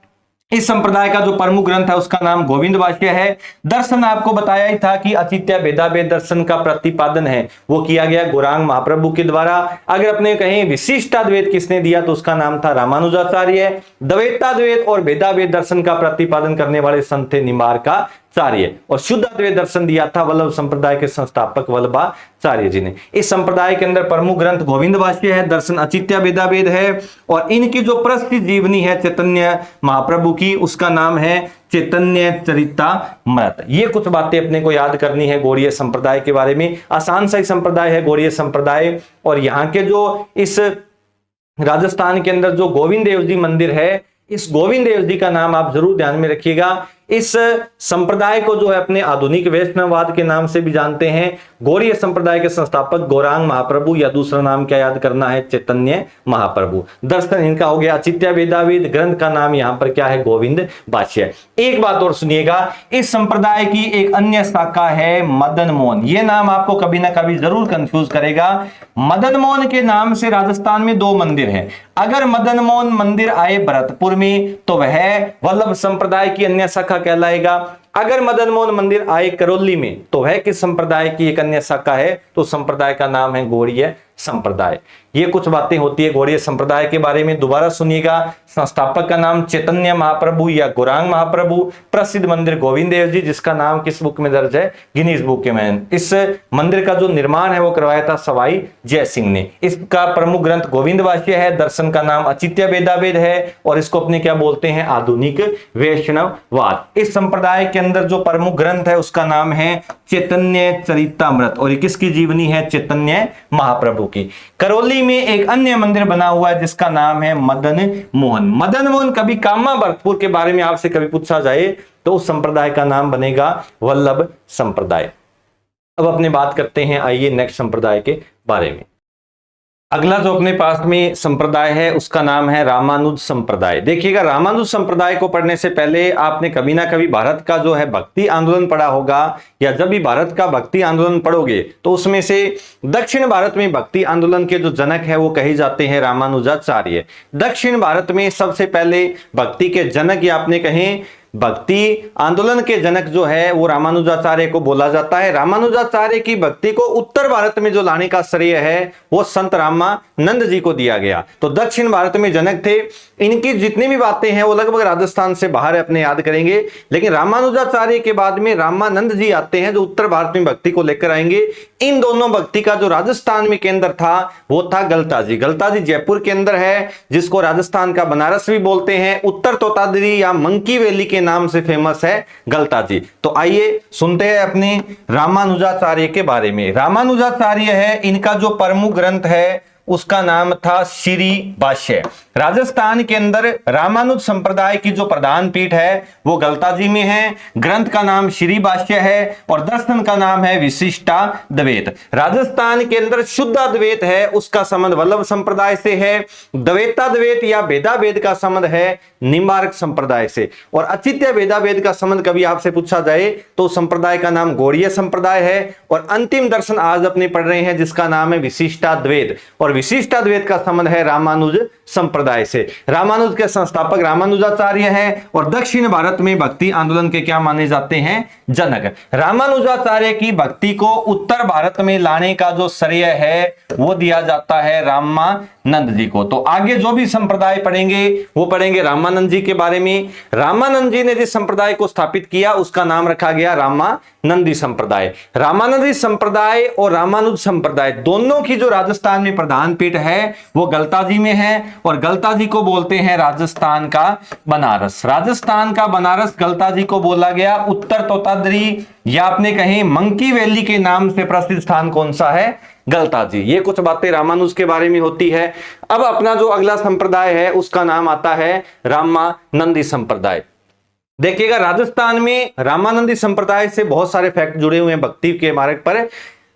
इस संप्रदाय का जो प्रमुख ग्रंथ है उसका नाम गोविंद भाष्य है। दर्शन आपको बताया ही था कि अचित्य भेदाभेद दर्शन का प्रतिपादन है वो किया गया गौरांग महाप्रभु के द्वारा। अगर अपने कहें विशिष्टाद्वैत किसने दिया तो उसका नाम था रामानुजाचार्य। द्वैताद्वैत और भेदाभेद दर्शन का प्रतिपादन करने वाले संत थे निम्बार्काचार्य। और शुद्ध अद्वैत दर्शन दिया था वल्लभ संप्रदाय के संस्थापक वल्लभाचार्य जी ने। इस संप्रदाय के अंदर प्रमुख ग्रंथ गोविंद भाष्य है, दर्शन अचित्य भेदाभेद है, और इनकी जो प्रसिद्ध जीवनी है चैतन्य महाप्रभु की, उसका नाम है चैतन्य चरितामृत। ये कुछ बातें अपने को याद करनी है गौड़ीय संप्रदाय के बारे में। आसान सा ही संप्रदाय है गौड़ीय संप्रदाय। और यहाँ के जो इस राजस्थान के अंदर जो गोविंद देव जी मंदिर है, इस गोविंद देव जी का नाम आप जरूर ध्यान में रखिएगा। इस संप्रदाय को जो है अपने आधुनिक वैष्णववाद के नाम से भी जानते हैं। गौड़ीय संप्रदाय के संस्थापक गौरांग महाप्रभु, या दूसरा नाम क्या याद करना है, चैतन्य महाप्रभु। दर्शन इनका हो गया अचित्य भेदाभेद, ग्रंथ का नाम यहाँ पर क्या है, गोविंद भाष्य। एक बात और सुनिएगा, इस संप्रदाय की एक अन्य शाखा है मदन मोहन। ये नाम आपको कभी ना कभी जरूर कंफ्यूज करेगा। मदन मोहन के नाम से राजस्थान में 2 मंदिर हैं। अगर मदन मोहन मंदिर आए भरतपुर में तो वह वल्लभ संप्रदाय की अन्य शाखा कहलाएगा। अगर मदन मोहन मंदिर आए करौली में तो वह किस संप्रदाय की एक अन्य शाखा है, तो संप्रदाय का नाम है गौड़ीय संप्रदाय। ये कुछ बातें होती है गौड़ीय संप्रदाय के बारे में। दोबारा सुनिएगा, संस्थापक का नाम चैतन्य महाप्रभु या गौरांग महाप्रभु। प्रसिद्ध मंदिर गोविंद देव जी, जिसका नाम किस बुक में दर्ज है, गिनीज बुक में। इस मंदिर का जो निर्माण है वो करवाया था सवाई जय सिंह ने। इसका प्रमुख ग्रंथ गोविंद भाष्य है। दर्शन का नाम अचित्य भेदाभेद है, और इसको अपने क्या बोलते हैं, आधुनिक वैष्णववाद। इस संप्रदाय के अंदर जो प्रमुख ग्रंथ है उसका नाम है चैतन्य चरितामृत, और ये किसकी जीवनी है, चैतन्य महाप्रभु की। करौली में एक अन्य मंदिर बना हुआ है जिसका नाम है मदन मोहन। मदन मोहन कभी कामा भरतपुर के बारे में आपसे कभी पूछा जाए तो उस संप्रदाय का नाम बनेगा वल्लभ संप्रदाय। अब अपने बात करते हैं, आइए नेक्स्ट संप्रदाय के बारे में। अगला जो अपने पास में संप्रदाय है उसका नाम है रामानुज संप्रदाय। देखिएगा, रामानुज संप्रदाय को पढ़ने से पहले आपने कभी ना कभी भारत का जो है भक्ति आंदोलन पढ़ा होगा, या जब भी भारत का भक्ति आंदोलन पढ़ोगे तो उसमें से दक्षिण भारत में भक्ति आंदोलन के जो जनक है वो कहे जाते हैं रामानुजाचार्य। दक्षिण भारत में सबसे पहले भक्ति के जनक, या आपने कहें भक्ति आंदोलन के जनक जो है वो रामानुजाचार्य को बोला जाता है। रामानुजाचार्य की भक्ति को उत्तर भारत में जो लाने का श्रेय है वो संत रामानंद जी को दिया गया। तो दक्षिण भारत में जनक थे। इनकी जितनी भी बातें हैं वो लगभग राजस्थान से बाहर अपने याद करेंगे, लेकिन रामानुजाचार्य के बाद में रामानंद जी आते हैं जो उत्तर भारत में भक्ति को लेकर आएंगे। इन दोनों भक्ति का जो राजस्थान में केंद्र था वो था गलताजी। गलताजी जयपुर के अंदर है, जिसको राजस्थान का बनारस भी बोलते हैं। उत्तर तोतादरी या मंकी वैली के नाम से फेमस है गलताजी। तो आइए सुनते हैं अपने रामानुजाचार्य के बारे में। रामानुजाचार्य है, इनका जो प्रमुख ग्रंथ है उसका नाम था श्री भाष्य। राजस्थान के अंदर रामानुज संप्रदाय की जो प्रधान पीठ है वो गलताजी में है। ग्रंथ का नाम श्री भाष्य है और दर्शन का नाम है विशिष्टाद्वैत। राजस्थान के अंदर शुद्ध अद्वैत है, उसका संबंध वल्लभ संप्रदाय से है। द्वैताद्वैत या भेदाभेद का संबंध है निम्बार्क संप्रदाय से। और अचित्य भेदाभेद का संबंध कभी आपसे पूछा जाए तो संप्रदाय का नाम गौड़ीय संप्रदाय है। और अंतिम दर्शन आज अपने पढ़ रहे हैं जिसका नाम है विशिष्टाद्वैत, और विशिष्टाद्वैत का संबंध है रामानुज संप्रदाय से। रामानुज के संस्थापक रामानुजाचार्य हैं और दक्षिण भारत में भक्ति आंदोलन के क्या माने जाते हैं, जनक। रामानुजाचार्य की भक्ति को उत्तर भारत में लाने का जो श्रेय है वो दिया जाता है रामानंद जी को। तो आगे जो भी संप्रदाय पढ़ेंगे वो पढ़ेंगे रामानंद जी के बारे में। रामानंद जी ने जिस संप्रदाय को स्थापित किया उसका नाम रखा गया रामानंदी संप्रदाय। रामानंदी संप्रदाय और रामानुज संप्रदाय दोनों की जो राजस्थान में प्रधान पीठ है वो गलताजी में है, और गलता जी को बोलते हैं राजस्थान का बनारस। राजस्थान का बनारस गलता जी को बोला गया। उत्तर तोताद्री या आपने कहें मंकी वैली के नाम से प्रसिद्ध स्थान कौन सा है? गलता जी। ये कुछ बातें रामानुज के बारे में होती है। अब अपना जो अगला संप्रदाय है उसका नाम आता है रामानंदी संप्रदाय। देखिएगा, राजस्थान में रामानंदी संप्रदाय से बहुत सारे फैक्ट जुड़े हुए हैं भक्ति के मार्ग पर।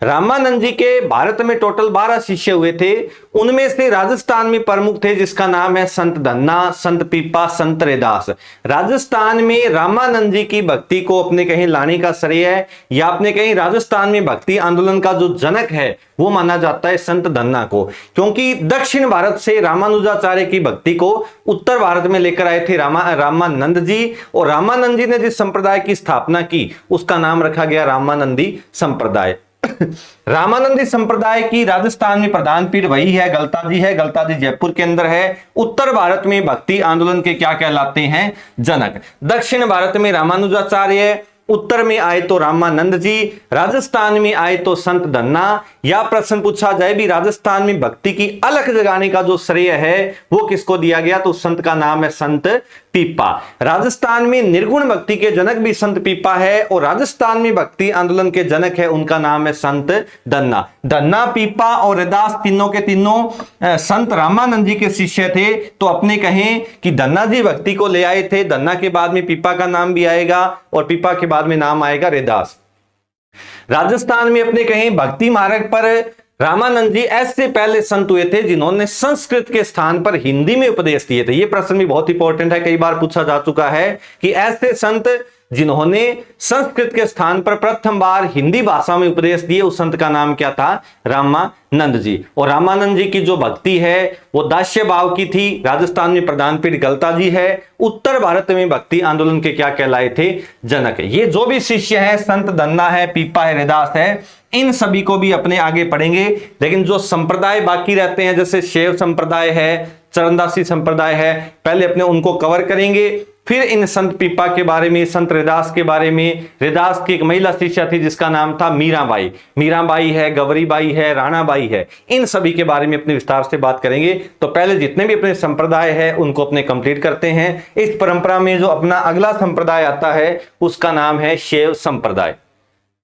रामानंद जी के भारत में टोटल 12 शिष्य हुए थे। उनमें से राजस्थान में प्रमुख थे जिसका नाम है संत धन्ना, संत पीपा, संत रैदास। राजस्थान में रामानंद जी की भक्ति को अपने कहीं लाने का श्रेय है या आपने कहीं राजस्थान में भक्ति आंदोलन का जो जनक है वो माना जाता है संत धन्ना को, क्योंकि दक्षिण भारत से रामानुजाचार्य की भक्ति को उत्तर भारत में लेकर आए थे रामानंद जी। और रामानंद जी ने जिस संप्रदाय की स्थापना की उसका नाम रखा गया रामानंदी संप्रदाय। रामानंदी संप्रदाय की राजस्थान में प्रधान पीठ वही है, गलता जी है। गलता जी जयपुर के अंदर है। उत्तर भारत में भक्ति आंदोलन के क्या कहलाते हैं? जनक। दक्षिण भारत में रामानुजाचार्य, उत्तर में आए तो रामानंद जी, राजस्थान में आए तो संत धन्ना। या प्रश्न पूछा जाए भी राजस्थान में भक्ति की अलग जगाने का जो श्रेय है वो किसको दिया गया, तो संत का नाम है संत पीपा। राजस्थान में निर्गुण भक्ति के जनक भी संत पीपा है और राजस्थान में भक्ति आंदोलन के जनक है, उनका नाम है संत धन्ना। धन्ना, पीपा और रैदास तीनों के तीनों संत रामानंद जी के शिष्य थे। तो अपने कहें कि धन्ना जी भक्ति को ले आए थे। धन्ना के बाद में पीपा का नाम भी आएगा और पीपा के बाद में नाम आएगा रैदास। राजस्थान में अपने कहें भक्ति मार्ग पर रामानंद जी ऐसे पहले संत हुए थे जिन्होंने संस्कृत के स्थान पर हिंदी में उपदेश दिए थे। यह प्रश्न भी बहुत इंपॉर्टेंट है, कई बार पूछा जा चुका है कि ऐसे संत जिन्होंने संस्कृत के स्थान पर प्रथम बार हिंदी भाषा में उपदेश दिए, उस संत का नाम क्या था? रामानंद जी। और रामानंद जी की जो भक्ति है वो दास्य भाव की थी। राजस्थान में प्रधान पीठ गलता जी है। उत्तर भारत में भक्ति आंदोलन के क्या कहलाए थे? जनक। ये जो भी शिष्य है, संत धन्ना है, पीपा है, रैदास है, इन सभी को भी अपने आगे पढ़ेंगे। लेकिन जो संप्रदाय बाकी रहते हैं जैसे शैव संप्रदाय है, चरणदासी संप्रदाय है, पहले अपने उनको कवर करेंगे। फिर इन संत पीपा के बारे में, संत रैदास के बारे में। रैदास की एक महिला शिष्या थी जिसका नाम था मीराबाई। मीराबाई है, गौरीबाई है, राणाबाई है, इन सभी के बारे में अपने विस्तार से बात करेंगे। तो पहले जितने भी अपने संप्रदाय है उनको अपने कंप्लीट करते हैं। इस परंपरा में जो अपना अगला संप्रदाय आता है उसका नाम है शैव संप्रदाय।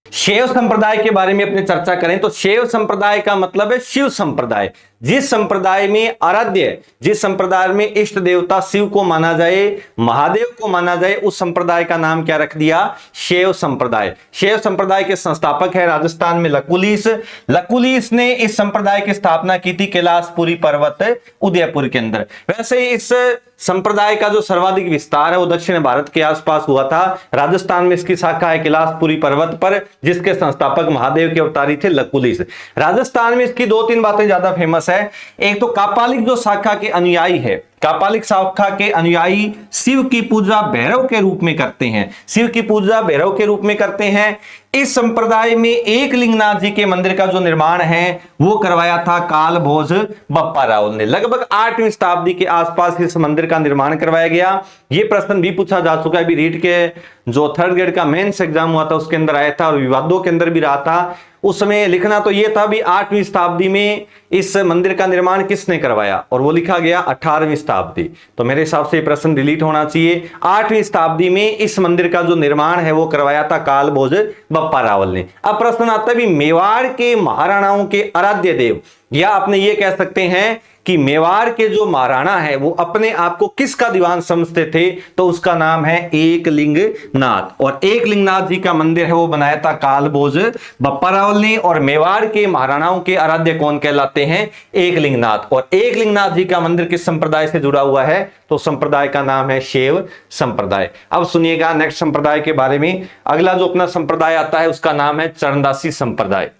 शैव संप्रदाय के बारे में अपनी चर्चा करें तो शैव संप्रदाय का मतलब है शिव संप्रदाय। जिस संप्रदाय में आराध्य, जिस संप्रदाय में इष्ट देवता शिव को माना जाए, महादेव को माना जाए, उस संप्रदाय का नाम क्या रख दिया? शैव संप्रदाय। शैव संप्रदाय के संस्थापक है राजस्थान में लकुलिश। लकुलिश ने इस संप्रदाय की स्थापना की थी कैलाशपुरी पर्वत उदयपुर के अंदर। वैसे इस संप्रदाय का जो सर्वाधिक विस्तार है वो दक्षिण भारत के आसपास हुआ था। राजस्थान में इसकी शाखा है कैलाशपुरी पर्वत पर, जिसके संस्थापक महादेव के अवतारी थे लकुलिश। राजस्थान में इसकी 2-3 बातें ज्यादा फेमस है। एक तो कापालिक जो शाखा के अनुयायी है, कापालिक शाखा के अनुयायी शिव की पूजा भैरव के रूप में करते हैं। शिव की पूजा भैरव के रूप में करते हैं। इस संप्रदाय में एक लिंगनाथ जी के मंदिर का जो निर्माण है वो करवाया था काल भोज बप्पा रावल ने। लगभग 8वीं शताब्दी के आसपास इस मंदिर का निर्माण करवाया गया। ये प्रश्न भी पूछा जा चुका है। अभी रीट के जो 3rd ग्रेड का मेंस एग्जाम हुआ था उसके अंदर आया था और विवादों के अंदर भी रहा था। उसमें लिखना तो ये था भी 8वीं शताब्दी में इस मंदिर का निर्माण किसने करवाया, और वो लिखा गया 18वीं शताब्दी। तो मेरे हिसाब से ये प्रश्न डिलीट होना चाहिए। 8वीं शताब्दी में इस मंदिर का जो निर्माण है वो करवाया था काल भोज बप्पा रावल ने। अब प्रश्न आता है भी मेवाड़ के महाराणाओं के आराध्य देव, या आपने ये कह सकते हैं कि मेवाड़ के जो महाराणा है वो अपने आप को किसका दीवान समझते थे, तो उसका नाम है एकलिंगनाथ। और एकलिंगनाथ जी का मंदिर है वो बनाया था काल भोज बप्पा रावल ने। और मेवाड़ के महाराणाओं के आराध्य कौन कहलाते हैं? एकलिंगनाथ। और एकलिंगनाथ जी का मंदिर किस संप्रदाय से जुड़ा हुआ है, तो संप्रदाय का नाम है शैव संप्रदाय। अब सुनिएगा नेक्स्ट संप्रदाय के बारे में। अगला जो अपना संप्रदाय आता है उसका नाम है चरणदासी संप्रदाय।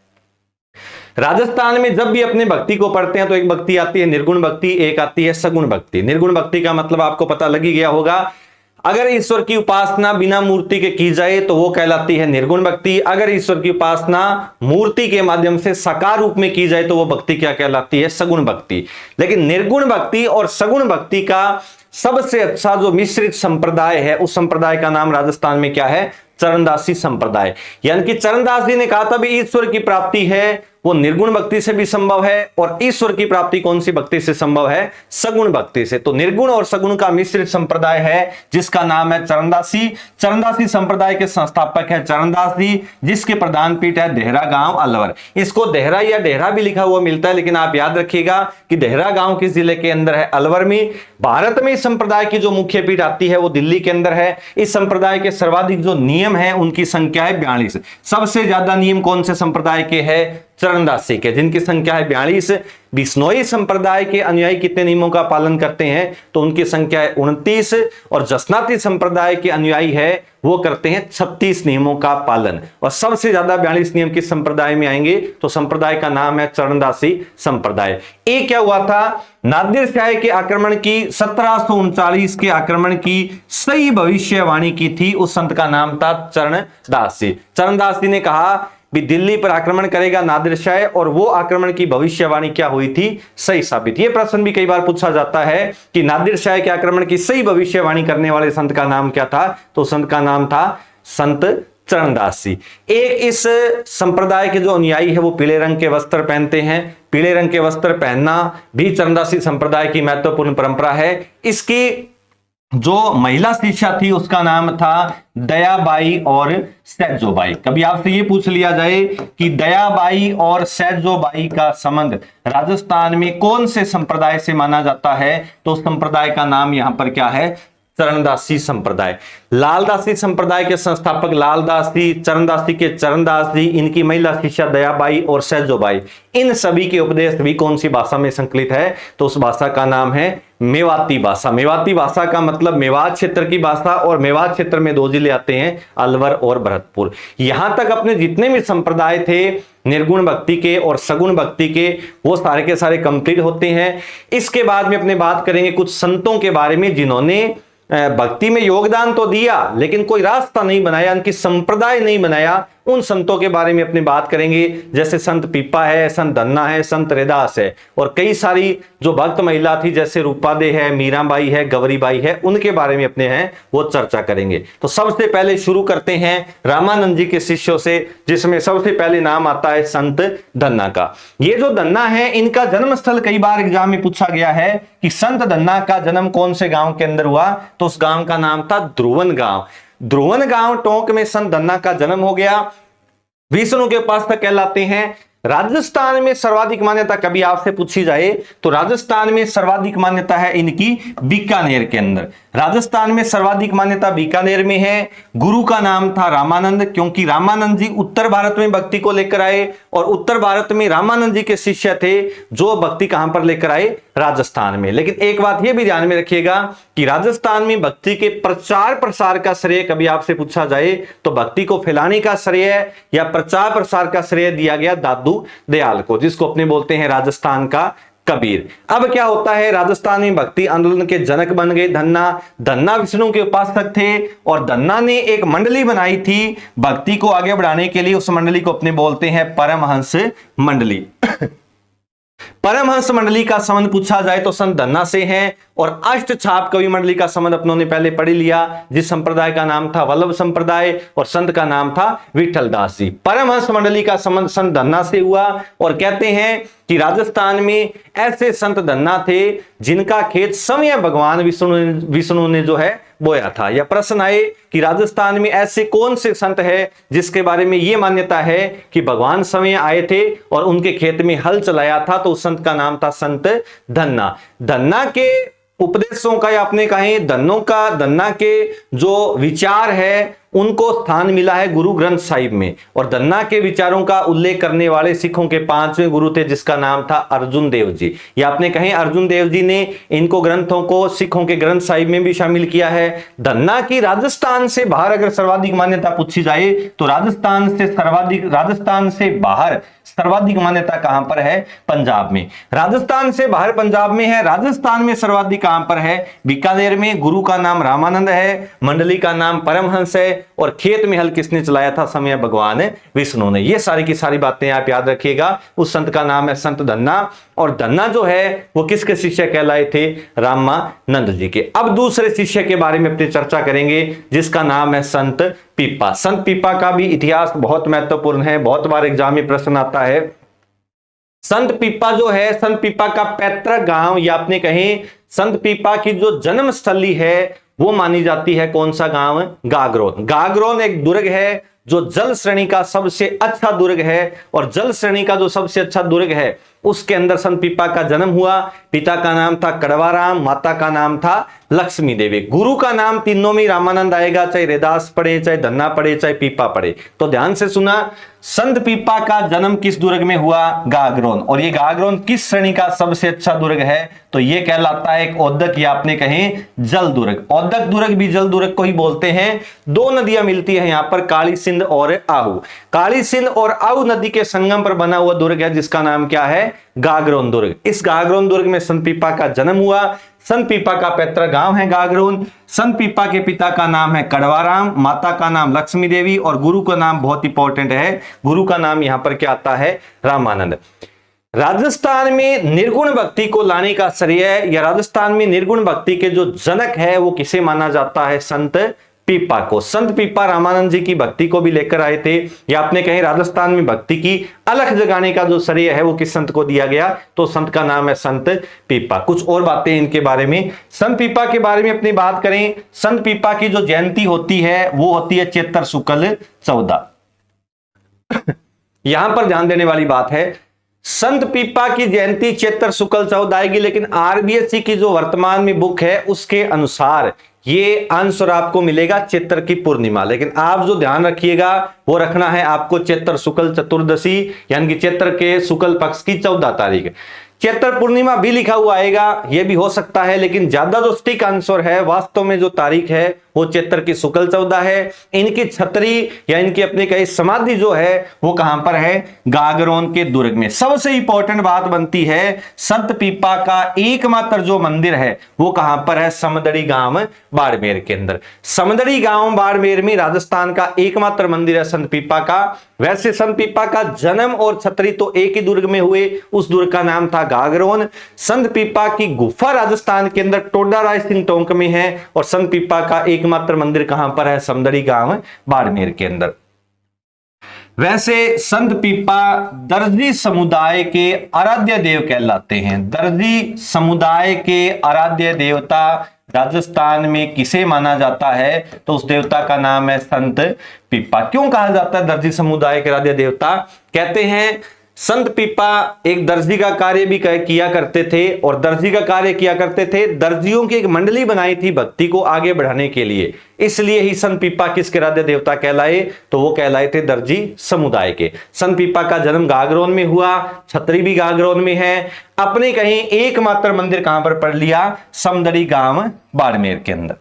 राजस्थान में जब भी अपने भक्ति को पढ़ते हैं तो एक भक्ति आती है निर्गुण भक्ति, एक आती है सगुण भक्ति। निर्गुण भक्ति का मतलब आपको पता लग ही गया होगा। अगर ईश्वर की उपासना बिना मूर्ति के की जाए तो वो कहलाती है निर्गुण भक्ति। अगर ईश्वर की उपासना मूर्ति के माध्यम से साकार रूप में की जाए तो वो भक्ति क्या कहलाती है? सगुण भक्ति। लेकिन निर्गुण भक्ति और सगुण भक्ति का सबसे अच्छा जो मिश्रित संप्रदाय है उस संप्रदाय का नाम राजस्थान में क्या है? चरणदासी संप्रदाय। यानी कि चरणदास जी ने कहा था भी ईश्वर की प्राप्ति है वो निर्गुण भक्ति से भी संभव है, और ईश्वर की प्राप्ति कौन सी भक्ति से संभव है? सगुण भक्ति से। तो निर्गुण और सगुण का मिश्रित संप्रदाय है जिसका नाम है चरणदासी। चरणदासी संप्रदाय के संस्थापक है चरणदास जी, जिसके प्रधान पीठ है देहरा गांव अलवर। इसको देहरा या डेहरा भी लिखा हुआ मिलता है, लेकिन आप याद रखिएगा कि देहरा गांव किस जिले के अंदर है? अलवर में। भारत में इस संप्रदाय की जो मुख्य पीठ आती है वो दिल्ली के अंदर है। इस संप्रदाय के सर्वाधिक जो नियम है उनकी संख्या है 42। सबसे ज्यादा नियम कौन से संप्रदाय के है? चरणदासी के, जिनकी संख्या है 42। बिश्नोई संप्रदाय के अनुयायी कितने नियमों का पालन करते हैं? तो उनकी संख्या है 29। और जसनाती संप्रदाय के अनुयायी है वो करते हैं 36 नियमों का पालन। और सबसे ज्यादा 42 नियम किस संप्रदाय में आएंगे? तो संप्रदाय का नाम है चरणदासी संप्रदाय। एक क्या हुआ था? नादिर शाह के आक्रमण की 1739 के आक्रमण की सही भविष्यवाणी की थी, उस संत का नाम था चरणदासी। चरणदासी ने कहा भी दिल्ली पर आक्रमण करेगा नादिर शाह, और वो आक्रमण की भविष्यवाणी क्या हुई थी? सही साबित। ये प्रश्न भी कई बार पूछा जाता है कि नादिर शाह के आक्रमण की सही भविष्यवाणी करने वाले संत का नाम क्या था? तो संत का नाम था संत चरणदासी। एक इस संप्रदाय के जो अनुयायी है वो पीले रंग के वस्त्र पहनते हैं। पीले रंग के वस्त्र पहनना भी चरणदासी संप्रदाय की महत्वपूर्ण परंपरा है। इसकी जो महिला शिष्या थी उसका नाम था दयाबाई और सैजोबाई। कभी आपसे ये पूछ लिया जाए कि दयाबाई और सैजोबाई का संबंध राजस्थान में कौन से संप्रदाय से माना जाता है? तो संप्रदाय का नाम यहां पर क्या है? चरणदासी संप्रदाय। लालदासी संप्रदाय के संस्थापक लालदासी, चरणदासी के चरणदास जी, इनकी महिला शिष्या दयाबाई और सैजोबाई, इन सभी के उपदेश भी कौन सी भाषा में संकलित है? तो उस भाषा का नाम है मेवाती भाषा। मेवाती भाषा का मतलब मेवात क्षेत्र की भाषा, और मेवात क्षेत्र में दो जिले आते हैं, अलवर और भरतपुर। यहां तक अपने जितने भी संप्रदाय थे निर्गुण भक्ति के और सगुण भक्ति के, वो सारे के सारे कंप्लीट होते हैं। इसके बाद में अपने बात करेंगे कुछ संतों के बारे में जिन्होंने भक्ति में योगदान तो दिया लेकिन कोई रास्ता नहीं बनाया, उनकी संप्रदाय नहीं बनाया। उन संतों के बारे में अपनी बात करेंगे, जैसे संत पीपा है, संत धन्ना है, संत रैदास है, और कई सारी जो भक्त महिला थी जैसे रूपादे है, मीराबाई है, गौरीबाई है, उनके बारे में अपने हैं वो चर्चा करेंगे। तो सबसे पहले शुरू करते हैं रामानंद जी के शिष्यों से, जिसमें सबसे पहले नाम आता है संत धन्ना का। ये जो धन्ना है इनका जन्म स्थल कई बार एग्जाम में पूछा गया है कि संत धन्ना का जन्म कौन से गांव के अंदर हुआ? तो उस गांव का नाम था ध्रुवन गांव। ध्रुवन गांव टोंक में संत धन्ना का जन्म हो गया। विष्णु के उपासक कहलाते हैं। राजस्थान में सर्वाधिक मान्यता कभी आपसे पूछी जाए तो राजस्थान में सर्वाधिक मान्यता है इनकी बीकानेर के अंदर। राजस्थान में सर्वाधिक मान्यता बीकानेर में है। गुरु का नाम था रामानंद, क्योंकि रामानंद जी उत्तर भारत में भक्ति को लेकर आए, और उत्तर भारत में रामानंद जी के शिष्य थे जो भक्ति कहां पर लेकर आए? राजस्थान में। लेकिन एक बात यह भी ध्यान में रखिएगा कि राजस्थान में भक्ति के प्रचार प्रसार का श्रेय कभी आपसे पूछा जाए तो भक्ति को फैलाने का श्रेय या प्रचार प्रसार का श्रेय दिया गया दादू दयाल को, जिसको अपने बोलते हैं राजस्थान का कबीर। अब क्या होता है, राजस्थान में भक्ति आंदोलन के जनक बन गए धन्ना। धन्ना विष्णु के उपासक थे और धन्ना ने एक मंडली बनाई थी भक्ति को आगे बढ़ाने के लिए। उस मंडली को अपने बोलते हैं परमहंस मंडली। परमहंस मंडली का संबंध पूछा जाए तो संत धन्ना से है, और अष्ट छाप कवि मंडली का संबंध अपनों ने पहले पढ़ लिया, जिस संप्रदाय का नाम था वल्लभ संप्रदाय और संत का नाम था विठलदास जी। परमहंस मंडली का संबंध संत धन्ना से हुआ, और कहते हैं कि राजस्थान में ऐसे संत धन्ना थे जिनका खेत समय भगवान विष्णु ने जो है बोया था। यह प्रश्न आए कि राजस्थान में ऐसे कौन से संत है जिसके बारे में यह मान्यता है कि भगवान समय आए थे और उनके खेत में हल चलाया था, तो उस संत का नाम था संत धन्ना। धन्ना के उपदेशों का या अपने कहें धन्ना के जो विचार है उनको स्थान मिला है गुरु ग्रंथ साहिब में, और धन्ना के विचारों का उल्लेख करने वाले सिखों के 5वें गुरु थे जिसका नाम था अर्जुन देव जी। या आपने कहें अर्जुन देव जी ने इनको ग्रंथों को सिखों के ग्रंथ साहिब में भी शामिल किया है। धन्ना की राजस्थान से बाहर अगर सर्वाधिक मान्यता पूछी जाए तो राजस्थान से बाहर सर्वाधिक मान्यता कहां पर है? पंजाब में। राजस्थान से बाहर पंजाब में है। राजस्थान में सर्वाधिक कहां पर है? बीकानेर में। गुरु का नाम रामानंद है, मंडली का नाम परमहंस है, और खेत में हल किसने चलाया था? समय भगवान विष्णु ने। ये सारी की सारी बातें आप याद रखिएगा। उस संत का नाम है संत धन्ना, और धन्ना जो है वो किसके शिष्य कहलाए थे? रामानंद जी के। अब दूसरे शिष्य के बारे में अपनी चर्चा करेंगे जिसका नाम है संत पीपा। संत पीपा का भी इतिहास बहुत महत्वपूर्ण है, बहुत बार एग्जाम में प्रश्न आता है। संत पीपा जो है, संत पीपा का पैतृक गांव या अपने कहें संत पीपा की जो जन्म स्थली है वो मानी जाती है कौन सा गांव? गागरोन। गागरोन एक दुर्ग है जो जल श्रेणी का सबसे अच्छा दुर्ग है, और जल श्रेणी का जो सबसे अच्छा दुर्ग है उसके अंदर संत पीपा का जन्म हुआ। पिता का नाम था कड़वाराम, माता का नाम था लक्ष्मी देवी। गुरु का नाम तीनों में रामानंद आएगा, चाहे रैदास पढ़े, चाहे धन्ना पढ़े, चाहे पीपा पढ़े। तो ध्यान से सुना, संत पीपा का जन्म किस दुर्ग में हुआ? गागरोन। और ये गागरोन किस श्रेणी का सबसे अच्छा दुर्ग है? तो ये कहलाता है एक औदक या आपने कहें जल दुर्ग। औदक दुर्ग भी जल दुर्ग को ही बोलते हैं। दो नदियां मिलती है यहां पर, काली सिंध और आहू। काली सिंध और आहू नदी के संगम पर बना हुआ दुर्ग है जिसका नाम क्या है? गागरोन दुर्ग। इस गागरोन दुर्ग में संत पीपा का जन्म हुआ। संत पीपा का पैतृक गांव है गागरोन। संत पीपा के पिता का नाम है कड़वाराम, माता का नाम लक्ष्मी देवी, और गुरु का नाम बहुत इंपॉर्टेंट है, गुरु का नाम यहां पर क्या आता है? रामानंद। राजस्थान में निर्गुण भक्ति को लाने का श्रेय या राजस्थान में निर्गुण भक्ति के जो जनक है वो किसे माना जाता है? संत पीपा को। संत पीपा रामानंद जी की भक्ति को भी लेकर आए थे, या आपने कहीं राजस्थान में भक्ति की अलख जगाने का जो श्रेय है वो किस संत को दिया गया? तो संत का नाम है संत पीपा। कुछ और बातें इनके बारे में, संत पीपा के बारे में अपनी बात करें, संत पीपा की जो जयंती होती है वो होती है चैत्र शुक्ल 14। यहां पर ध्यान देने वाली बात है, संत पीपा की जयंती चैत्र शुक्ल 14 आएगी, लेकिन आरबीएससी की जो वर्तमान में बुक है उसके अनुसार ये आंसर आपको मिलेगा चैत्र की पूर्णिमा। लेकिन आप जो ध्यान रखिएगा वो रखना है आपको चैत्र शुक्ल चतुर्दशी, यानी कि चैत्र के शुक्ल पक्ष की 14 तारीख। चैत्र पूर्णिमा भी लिखा हुआ आएगा, यह भी हो सकता है, लेकिन ज्यादा जो सटीक आंसर है वास्तव में जो तारीख है वो चैत्र की शुक्ल 14 है। इनकी छतरी या इनकी अपनी कहीं समाधि जो है वो कहां पर है? गागरोन के दुर्ग में। सबसे इंपॉर्टेंट बात बनती है, संत पीपा का एकमात्र जो मंदिर है वो कहां पर है? समदड़ी गांव बाड़मेर के अंदर। समदड़ी गांव बाड़मेर में राजस्थान का एकमात्र मंदिर है संत पीपा का। वैसे संत पीपा का जन्म और छतरी तो एक ही दुर्ग में हुए, उस दुर्ग का नाम था गागरोन। संत पीपा की गुफा राजस्थान के अंदर टोडा राय सिंह टोंक में है, और संत पीपा का एकमात्र मंदिर कहां पर है? समदड़ी गांव बाड़मेर के अंदर। वैसे संत पीपा दर्जी समुदाय के आराध्य देव कहलाते हैं। दर्जी समुदाय के आराध्य देवता राजस्थान में किसे माना जाता है? तो उस देवता का नाम है संत पीपा। क्यों कहा जाता है दर्जी समुदाय के आराध्य देवता? कहते हैं संत पीपा एक दर्जी का कार्य भी किया करते थे, और दर्जी का कार्य किया करते थे, दर्जियों की एक मंडली बनाई थी भक्ति को आगे बढ़ाने के लिए। इसलिए ही संत पीपा किसके आराध्य देवता कहलाए? तो वो कहलाए थे दर्जी समुदाय के। संत पीपा का जन्म गागरोन में हुआ, छतरी भी गागरोन में है। अपने कहीं एकमात्र मंदिर कहां पर पढ़ लिया? समदड़ी गांव बाड़मेर के अंदर।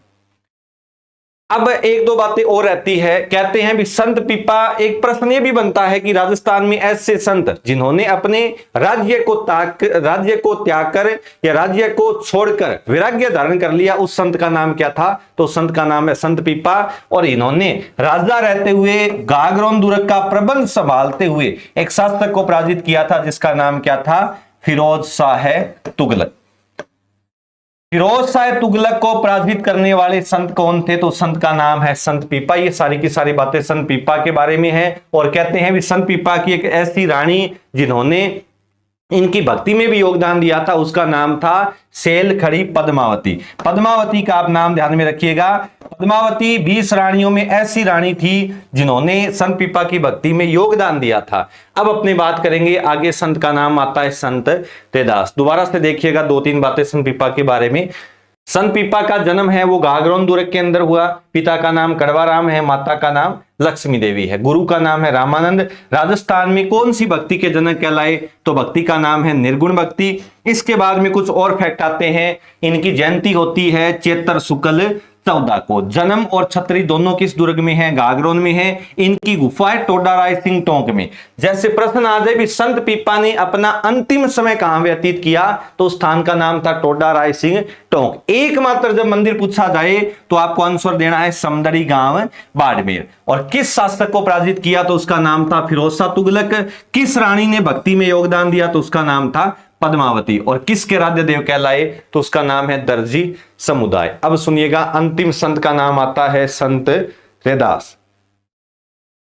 अब एक दो बातें और रहती है, कहते हैं भी संत पीपा, एक प्रश्न ये भी बनता है कि राजस्थान में ऐसे संत जिन्होंने अपने राज्य को त्याग कर या राज्य को छोड़कर वैराग्य धारण कर लिया, उस संत का नाम क्या था? तो संत का नाम है संत पीपा। और इन्होंने राजा रहते हुए गागरोन दुर्ग का प्रबंध संभालते हुए एक शासक को पराजित किया था जिसका नाम क्या था? फिरोज शाह तुगलक। फिरोज शाह तुगलक को पराजित करने वाले संत कौन थे? तो संत का नाम है संत पीपा। ये सारी की सारी बातें संत पीपा के बारे में है। और कहते हैं भी संत पीपा की एक ऐसी रानी जिन्होंने इनकी भक्ति में भी योगदान दिया था, उसका नाम था सेल खड़ी पद्मावती। पद्मावती का आप नाम ध्यान में रखिएगा। पद्मावती 20 रानियों में ऐसी रानी थी जिन्होंने संत पीपा की भक्ति में योगदान दिया था। अब अपनी बात करेंगे आगे, संत का नाम आता है संत रैदास। दोबारा से देखिएगा 2-3 बातें संत पीपा के बारे में। संत पीपा का जन्म है वो गागरोन दुर्ग के अंदर हुआ। पिता का नाम कड़वाराम है, माता का नाम लक्ष्मी देवी है, गुरु का नाम है रामानंद। राजस्थान में कौन सी भक्ति के जनक कहलाए? तो भक्ति का नाम है निर्गुण भक्ति। इसके बाद में कुछ और फैक्ट आते हैं। इनकी जयंती होती है चैत्र शुक्ल 14 को। जन्म और छतरी दोनों किस दुर्ग में है? गागरोन में है। इनकी गुफा है टोडा राय सिंह टोंक में। जैसे प्रश्न आ जाए भी संत पीपा ने अपना अंतिम समय कहां व्यतीत किया, तो स्थान का नाम था टोडा राय सिंह टोंक। एकमात्र जब मंदिर पूछा जाए तो आपको आंसर देना है समदड़ी गांव बाड़मेर। और किस शासक को पराजित किया? तो उसका नाम था फिरोज शाह तुगलक। किस रानी ने भक्ति में योगदान दिया? तो उसका नाम था पद्मावती। और किसके आराध्य देव कहलाए? तो उसका नाम है दर्जी समुदाय। अब सुनिएगा, अंतिम संत का नाम आता है संत रैदास।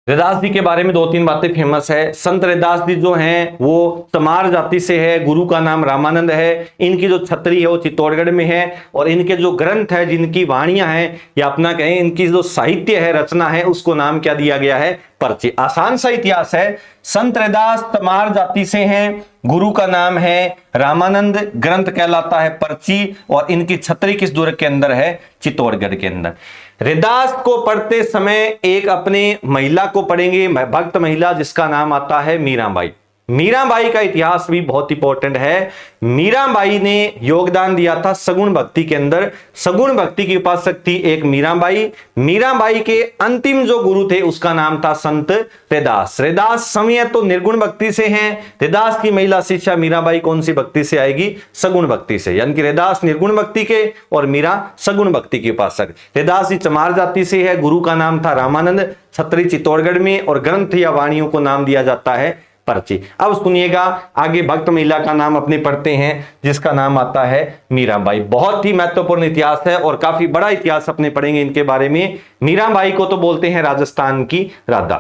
रैदास जी के बारे में दो तीन बातें फेमस है। संत रैदास जी जो हैं वो चमार जाति से है, गुरु का नाम रामानंद है, इनकी जो छतरी है वो चित्तौड़गढ़ में है, और इनके जो ग्रंथ है, जिनकी वाणियां हैं या अपना कहें इनकी जो साहित्य है, रचना है, उसको नाम क्या दिया गया है? पर्ची। आसान सा इतिहास है। संत रैदास तमार जाति से हैं, गुरु का नाम है रामानंद, ग्रंथ कहलाता है पर्ची, और इनकी छतरी किस दुर्ग के अंदर है? चित्तौड़गढ़ के अंदर। रैदास को पढ़ते समय एक अपने महिला को पढ़ेंगे, भक्त महिला, जिसका नाम आता है मीराबाई। मीराबाई का इतिहास भी बहुत इंपॉर्टेंट है। मीराबाई ने योगदान दिया था सगुण भक्ति के अंदर। सगुण भक्ति की उपासक थी एक मीराबाई। मीराबाई के अंतिम जो गुरु थे उसका नाम था संत रैदास। रैदास समय तो निर्गुण भक्ति से हैं, रैदास की महिला शिष्या मीराबाई कौन सी भक्ति से आएगी? सगुण भक्ति से। यानी कि रैदास निर्गुण भक्ति के और मीरा सगुण भक्ति की उपासक। रैदास जी चमार जाति से है, गुरु का नाम था रामानंद, छतरी चित्तौड़गढ़ में, और ग्रंथ या वाणियों को नाम दिया जाता है पर्ची। अब सुनिएगा आगे, भक्त महिला का नाम अपने पढ़ते हैं जिसका नाम आता है मीराबाई। बहुत ही महत्वपूर्ण इतिहास है और काफी बड़ा इतिहास अपने पढ़ेंगे इनके बारे में। मीराबाई को तो बोलते हैं राजस्थान की राधा।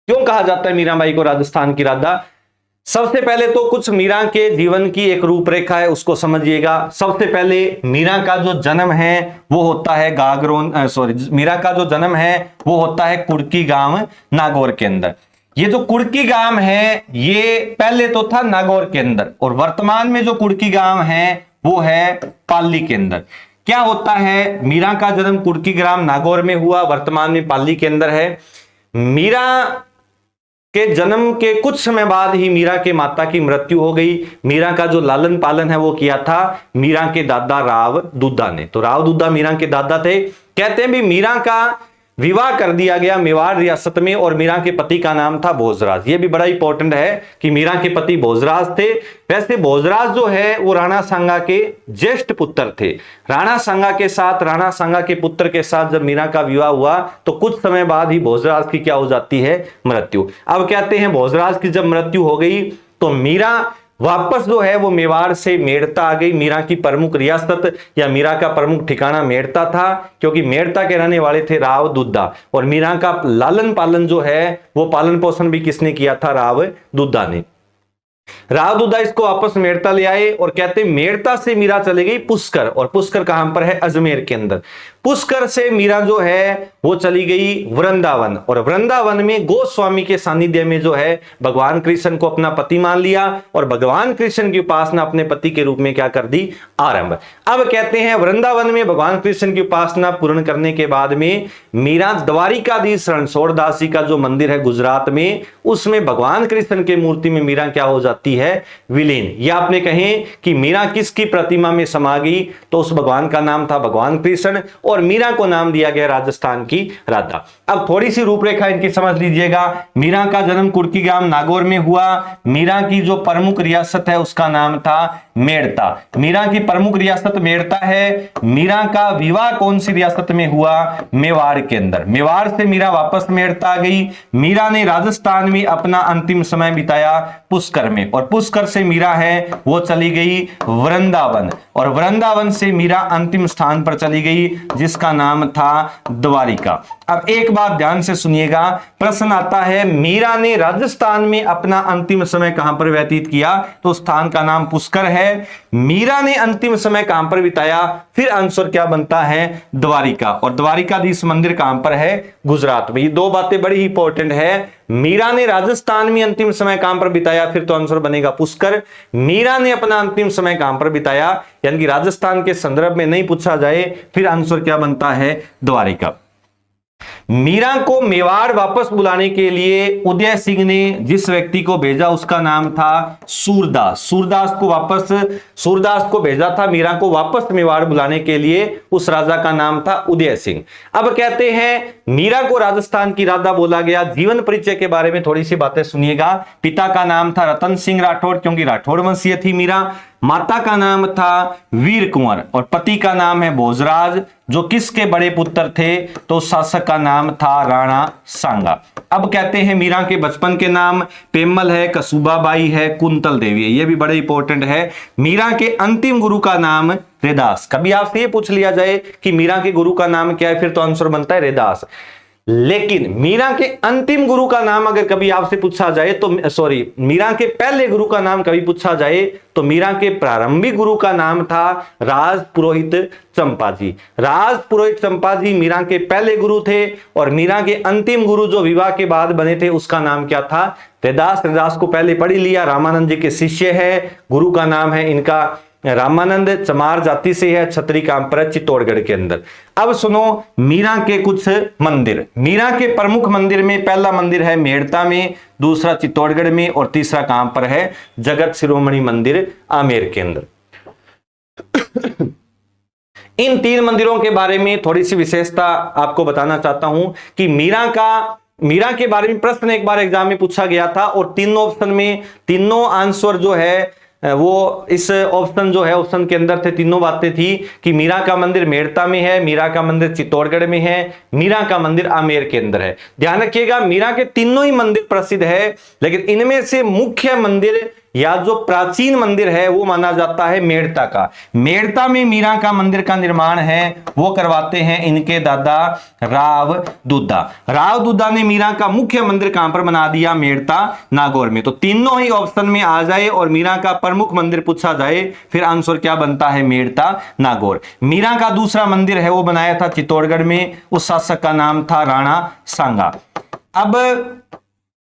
क्यों कहा जाता है मीराबाई को राजस्थान की राधा? सबसे पहले तो कुछ मीरा के जीवन की एक रूपरेखा है, उसको समझिएगा। सबसे पहले मीरा का जो जन्म है वो होता है मीरा का जो जन्म है वो होता है कुड़की गांव नागौर के अंदर। ये जो कुड़की गांव है ये पहले तो था नागौर के अंदर, और वर्तमान में जो कुड़की गांव है वो है पाली के अंदर। क्या होता है? मीरा का जन्म कुड़की ग्राम नागौर में हुआ, वर्तमान में पाली के अंदर है। मीरा के जन्म के कुछ समय बाद ही मीरा के माता की मृत्यु हो गई। मीरा का जो लालन पालन है वो किया था मीरा के दादा राव दुद्धा ने। तो राव दुद्धा मीरा के दादा थे। कहते हैं भी मीरा का विवाह कर दिया गया मेवाड़ रियासत में, और मीरा के पति का नाम था भोजराज। ये भी बड़ा इंपॉर्टेंट है कि मीरा के पति भोजराज थे। वैसे भोजराज जो है वो राणा सांगा के ज्येष्ठ पुत्र थे। राणा सांगा के पुत्र के साथ जब मीरा का विवाह हुआ तो कुछ समय बाद ही भोजराज की क्या हो जाती है? मृत्यु। अब कहते हैं भोजराज की जब मृत्यु हो गई तो मीरा वापस जो है वो मेवाड़ से मेड़ता आ गई। मीरा की प्रमुख रियासत या मीरा का प्रमुख ठिकाना मेड़ता था, क्योंकि मेड़ता के रहने वाले थे राव दुद्धा, और मीरा का लालन पालन जो है वो पालन पोषण भी किसने किया था? राव दुद्धा ने। राव दुद्धा इसको वापस मेड़ता ले आए, और कहते मेड़ता से मीरा चली गई पुष्कर, और पुष्कर कहां पर है? अजमेर के अंदर। पुष्कर से मीरा जो है वो चली गई वृंदावन, और वृंदावन में गोस्वामी के सानिध्य में जो है भगवान कृष्ण को अपना पति मान लिया, और भगवान कृष्ण की उपासना अपने पति के रूप में क्या कर दी? आरंभ। अब कहते हैं वृंदावन में भगवान कृष्ण की उपासना पूर्ण करने के बाद में मीरा द्वारिकाधीश रणछोड़दास जी का जो मंदिर है गुजरात में, उसमें भगवान कृष्ण के मूर्ति में मीरा क्या हो जाती है? विलीन। या आपने कहें कि मीरा किसकी प्रतिमा में समा गई? तो उस भगवान का नाम था भगवान कृष्ण, और मीरा को नाम दिया गया राजस्थान की राधा। अब थोड़ी सी रूपरेखा इनकी समझ लीजिएगा। मीरा का जन्म कुड़की ग्राम नागौर में हुआ। मीरा की जो प्रमुख रियासत है उसका नाम था मेड़ता। मीरा की प्रमुख रियासत मेड़ता है। मीरा का विवाह कौन सी रियासत में हुआ? मेवाड़ के अंदर। मेवाड़ से मीरा वापस मेड़ता आ गई। मीरा ने राजस्थान में अपना अंतिम समय बिताया पुष्कर में, और पुष्कर से मीरा है वो चली गई वृंदावन, और वृंदावन से मीरा अंतिम स्थान पर चली गई जिसका नाम था द्वारिका। अब एक बात ध्यान से सुनिएगा, प्रश्न आता है मीरा ने राजस्थान में अपना अंतिम समय कहां पर व्यतीत किया? तो स्थान का नाम पुष्कर है। मीरा ने अंतिम समय कहां पर बिताया? फिर आंसर क्या बनता है? द्वारिका। और द्वारिकाधीश मंदिर कहां पर है? गुजरात में। ये दो बातें बड़ी ही इंपॉर्टेंट है। मीरा ने राजस्थान में अंतिम समय कहां पर बिताया? फिर तो आंसर बनेगा पुष्कर। मीरा ने अपना अंतिम समय कहां पर बिताया, यानी कि राजस्थान के संदर्भ में नहीं पूछा जाए, फिर आंसर क्या बनता है? द्वारिका। मीरा को मेवाड़ वापस बुलाने के लिए उदय सिंह ने जिस व्यक्ति को भेजा उसका नाम था सूरदास। सूरदास को भेजा था मीरा को वापस मेवाड़ बुलाने के लिए। उस राजा का नाम था उदय सिंह। अब कहते हैं मीरा को राजस्थान की राधा बोला गया। जीवन परिचय के बारे में थोड़ी सी बातें सुनिएगा। पिता का नाम था रतन सिंह राठौड़, क्योंकि राठौड़ वंशीय थी मीरा। माता का नाम था वीर कुंवर, और पति का नाम है भोजराज, जो किसके बड़े पुत्र थे? तो शासक का नाम था राणा सांगा। अब कहते हैं मीरा के बचपन के नाम पेम्मल है, कसूबाबाई है, कुंतल देवी है। ये भी बड़े इंपॉर्टेंट है। मीरा के अंतिम गुरु का नाम रैदास। कभी आपसे ये पूछ लिया जाए कि मीरा के गुरु का नाम क्या है, फिर तो आंसर बनता है रैदास। लेकिन मीरा के अंतिम गुरु का नाम अगर कभी आपसे पूछा जाए तो सॉरी, मीरा के पहले गुरु का नाम कभी पूछा जाए तो मीरा के प्रारंभिक गुरु का नाम था राज पुरोहित चंपा जी। राज पुरोहित चंपा जी मीरा के पहले गुरु थे और मीरा के अंतिम गुरु जो विवाह के बाद बने थे उसका नाम क्या था? रैदास। रैदास को पहले पढ़ लिया, रामानंद जी के शिष्य है। गुरु का नाम है इनका रामानंद, चमार जाति से है, छतरी काम पर है, चित्तौड़गढ़ के अंदर। अब सुनो मीरा के कुछ मंदिर। मीरा के प्रमुख मंदिर में पहला मंदिर है मेड़ता में, दूसरा चित्तौड़गढ़ में और तीसरा कहां पर है? जगत शिरोमणि मंदिर आमेर के अंदर। इन तीन मंदिरों के बारे में थोड़ी सी विशेषता आपको बताना चाहता हूं कि मीरा के बारे में प्रश्न एक बार एग्जाम में पूछा गया था और तीनों ऑप्शन में तीनों आंसर जो है वो इस ऑप्शन जो है ऑप्शन के अंदर थे। तीनों बातें थी कि मीरा का मंदिर मेड़ता में है, मीरा का मंदिर चित्तौड़गढ़ में है, मीरा का मंदिर आमेर के अंदर है। ध्यान रखिएगा, मीरा के तीनों ही मंदिर प्रसिद्ध है, लेकिन इनमें से मुख्य मंदिर या जो प्राचीन मंदिर है वो माना जाता है मेड़ता का। मेड़ता में मीरा का मंदिर का निर्माण है वो करवाते हैं इनके दादा राव दुद्धा। राव दुद्धा ने मीरा का मुख्य मंदिर कहां पर बना दिया? मेड़ता नागौर में। तो तीनों ही ऑप्शन में आ जाए और मीरा का प्रमुख मंदिर पूछा जाए फिर आंसर क्या बनता है? मेड़ता नागौर। मीरा का दूसरा मंदिर है वो बनाया था चित्तौड़गढ़ में, उस शासक का नाम था राणा सांगा। अब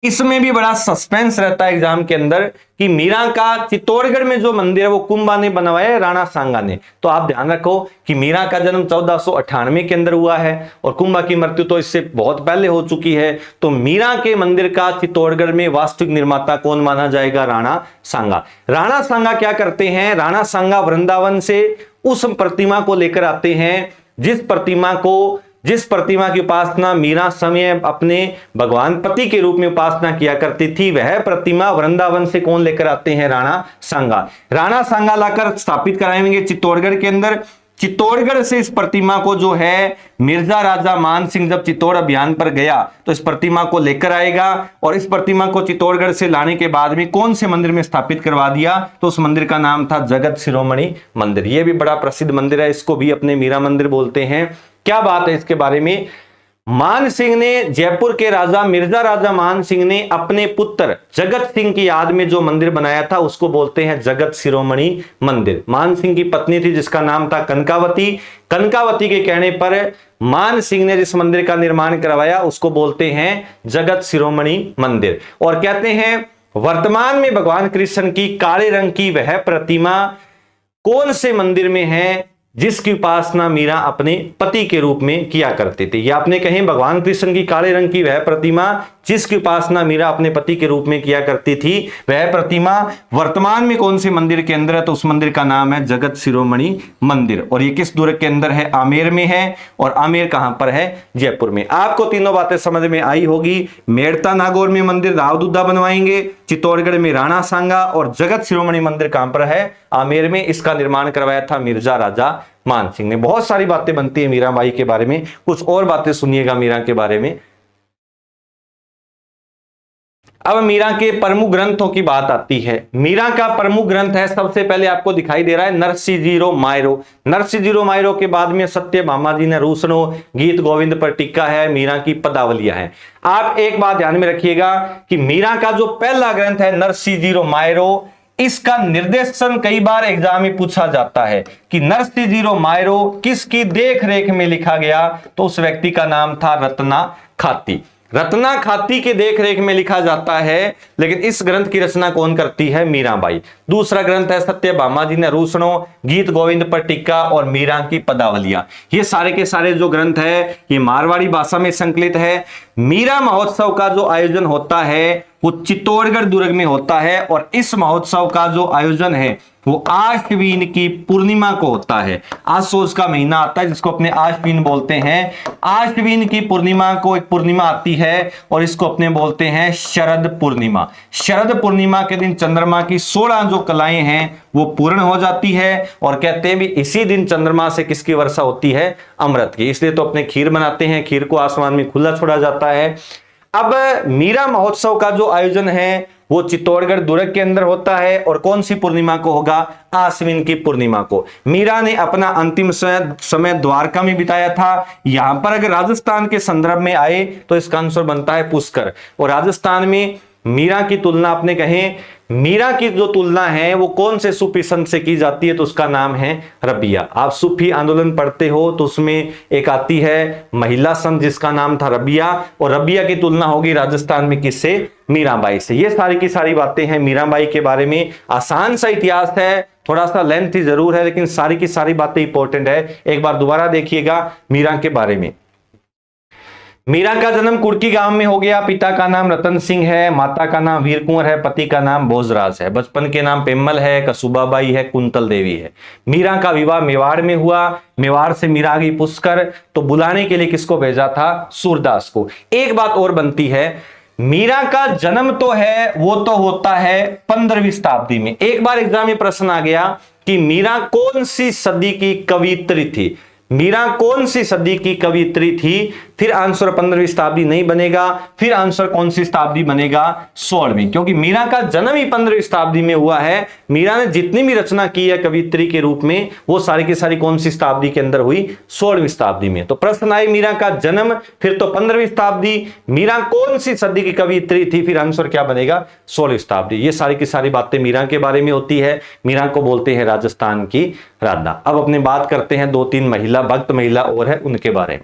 इसमें भी बड़ा सस्पेंस रहता है एग्जाम के अंदर कि मीरा का चित्तौड़गढ़ में जो मंदिर है वो कुंभा ने बनवाया है, राणा सांगा ने। तो आप ध्यान रखो कि मीरा का जन्म 1498 के अंदर हुआ है और कुंभा की मृत्यु तो इससे बहुत पहले हो चुकी है। तो मीरा के मंदिर का चित्तौड़गढ़ में वास्तविक निर्माता कौन माना जाएगा? राणा सांगा। राणा सांगा क्या करते हैं? राणा सांगा वृंदावन से उस प्रतिमा को लेकर आते हैं जिस प्रतिमा की उपासना मीरा समय अपने भगवान पति के रूप में उपासना किया करती थी, वह प्रतिमा वृंदावन से कौन लेकर आते हैं? राणा सांगा। राणा सांगा लाकर स्थापित कराएंगे चित्तौड़गढ़ के अंदर। चित्तौड़गढ़ से इस प्रतिमा को जो है मिर्जा राजा मान सिंह जब चित्तौड़ अभियान पर गया तो इस प्रतिमा को लेकर आएगा और इस प्रतिमा को चित्तौड़गढ़ से लाने के बाद में कौन से मंदिर में स्थापित करवा दिया? तो उस मंदिर का नाम था जगत शिरोमणि मंदिर। यह भी बड़ा प्रसिद्ध मंदिर है, इसको भी अपने मीरा मंदिर बोलते हैं। क्या बात है इसके बारे में? मान सिंह ने, जयपुर के राजा मिर्जा राजा मान सिंह ने अपने पुत्र जगत सिंह की याद में जो मंदिर बनाया था उसको बोलते हैं जगत शिरोमणि मंदिर। मान सिंह की पत्नी थी जिसका नाम था कनकावती। कनकावती के कहने पर मान सिंह ने जिस मंदिर का निर्माण करवाया उसको बोलते हैं जगत शिरोमणि मंदिर। और कहते हैं वर्तमान में भगवान कृष्ण की काले रंग की वह प्रतिमा कौन से मंदिर में है जिसकी उपासना मीरा अपने पति के रूप में किया करते थे? या आपने कहें भगवान कृष्ण की काले रंग की वह प्रतिमा जिसकी उपासना मीरा अपने पति के रूप में किया करती थी, वह प्रतिमा वर्तमान में कौन से मंदिर के अंदर है? तो उस मंदिर का नाम है जगत शिरोमणि मंदिर। और ये किस दुर्ग के अंदर है? आमेर में है। और आमेर कहां पर है? जयपुर में। आपको तीनों बातें समझ में आई होगी। मेड़ता नागौर में मंदिर राव दुद्धा बनवाएंगे, चित्तौड़गढ़ में राणा सांगा और जगत शिरोमणि मंदिर कहां पर है? आमेर में। इसका निर्माण करवाया था मिर्जा राजा मान सिंह ने। बहुत सारी बातें बनती है मीरा बाई के बारे में, कुछ और बातें सुनिएगा मीरा के बारे में। अब मीरा के प्रमुख ग्रंथों की बात आती है। मीरा का प्रमुख ग्रंथ है, सबसे पहले आपको दिखाई दे रहा है नरसिंह मायरो। नरसिंह मायरो के बाद में सत्यभामा जी ने रूसनो, गीत गोविंद पर टिक्का है, मीरा की पदावलियां हैं। आप एक बात ध्यान में रखिएगा कि मीरा का जो पहला ग्रंथ है नरसिंह मायरो, इसका निर्देशन कई बार एग्जाम में पूछा जाता है कि नरसिंह मायरो किसकी देख रेख में लिखा गया? तो उस व्यक्ति का नाम था रत्ना खाती। रत्ना खाती के देख रेख में लिखा जाता है, लेकिन इस ग्रंथ की रचना कौन करती है? मीराबाई। दूसरा ग्रंथ है सत्यभामा जी ने रूसनो, गीत गोविंद पर टिक्का और मीरा की पदावलियां। ये सारे के सारे जो ग्रंथ है ये मारवाड़ी भाषा में संकलित है। मीरा महोत्सव का जो आयोजन होता है वो चित्तौड़गढ़ दुर्ग में होता है और इस महोत्सव का जो आयोजन है वो आश्विन की पूर्णिमा को होता है। आश्विन का महीना आता है जिसको अपने आश्विन बोलते हैं। आश्विन की पूर्णिमा को एक पूर्णिमा आती है और इसको अपने बोलते हैं शरद पूर्णिमा। शरद पूर्णिमा के दिन चंद्रमा की 16 जो कलाएं हैं वो पूर्ण हो जाती है और कहते हैं भी इसी दिन चंद्रमा से किसकी वर्षा होती है? अमृत की। इसलिए तो अपने खीर बनाते हैं, खीर को आसमान में खुला छोड़ा जाता है। अब मीरा महोत्सव का जो आयोजन है वो चित्तौड़गढ़ दुर्ग के अंदर होता है और कौन सी पूर्णिमा को होगा, आश्विन की पूर्णिमा को। मीरा ने अपना अंतिम समय द्वारका में बिताया था। यहां पर अगर राजस्थान के संदर्भ में आए तो इसका आंसर बनता है पुष्कर। और राजस्थान में मीरा की तुलना आपने कहें, मीरा की जो तुलना है वो कौन से सूफी संत से की जाती है, तो उसका नाम है रबिया। आप सूफी आंदोलन पढ़ते हो तो उसमें एक आती है महिला संत जिसका नाम था रबिया, और रबिया की तुलना होगी राजस्थान में किससे, मीराबाई से। ये सारी की सारी बातें हैं मीराबाई के बारे में। आसान सा इतिहास है, थोड़ा सा लेंथी जरूर है, लेकिन सारी की सारी बातें इंपॉर्टेंट है। एक बार दोबारा देखिएगा मीरा के बारे में। मीरा का जन्म कुर्की गांव में हो गया। पिता का नाम रतन सिंह है, माता का नाम वीर कुंवर है, पति का नाम भोजराज है। बचपन के नाम पेम्मल है, कसूबाबाई है, कुंतल देवी है। मीरा का विवाह मेवाड़ में हुआ। मेवाड़ से मीरा गई पुष्कर, तो बुलाने के लिए किसको भेजा था, सूरदास को। एक बात और बनती है, मीरा का जन्म तो है वो तो होता है 15वीं शताब्दी में। एक बार एग्जाम में प्रश्न आ गया कि मीरा कौन सी सदी की कवियत्री थी, मीरा कौन सी सदी की कवियत्री थी, फिर आंसर 15वीं शताब्दी नहीं बनेगा, फिर आंसर कौन सी शताब्दी बनेगा, 16वीं, क्योंकि मीरा का जन्म ही 15वीं शताब्दी में हुआ है। मीरा ने जितनी भी रचना की है कवियत्री के रूप में वो सारी की सारी कौन सी शताब्दी के अंदर हुई, 16वीं शताब्दी में। तो प्रश्न आए मीरा का जन्म, फिर तो 15वीं शताब्दी, मीरा कौन सी सदी की कवियत्री थी, फिर आंसर क्या बनेगा, 16वीं शताब्दी। ये सारी की सारी बातें मीरा के बारे में होती है। मीरा को बोलते हैं राजस्थान की राधा। अब अपने बात करते हैं 2-3 महिला भक्त महिला और है उनके बारे में।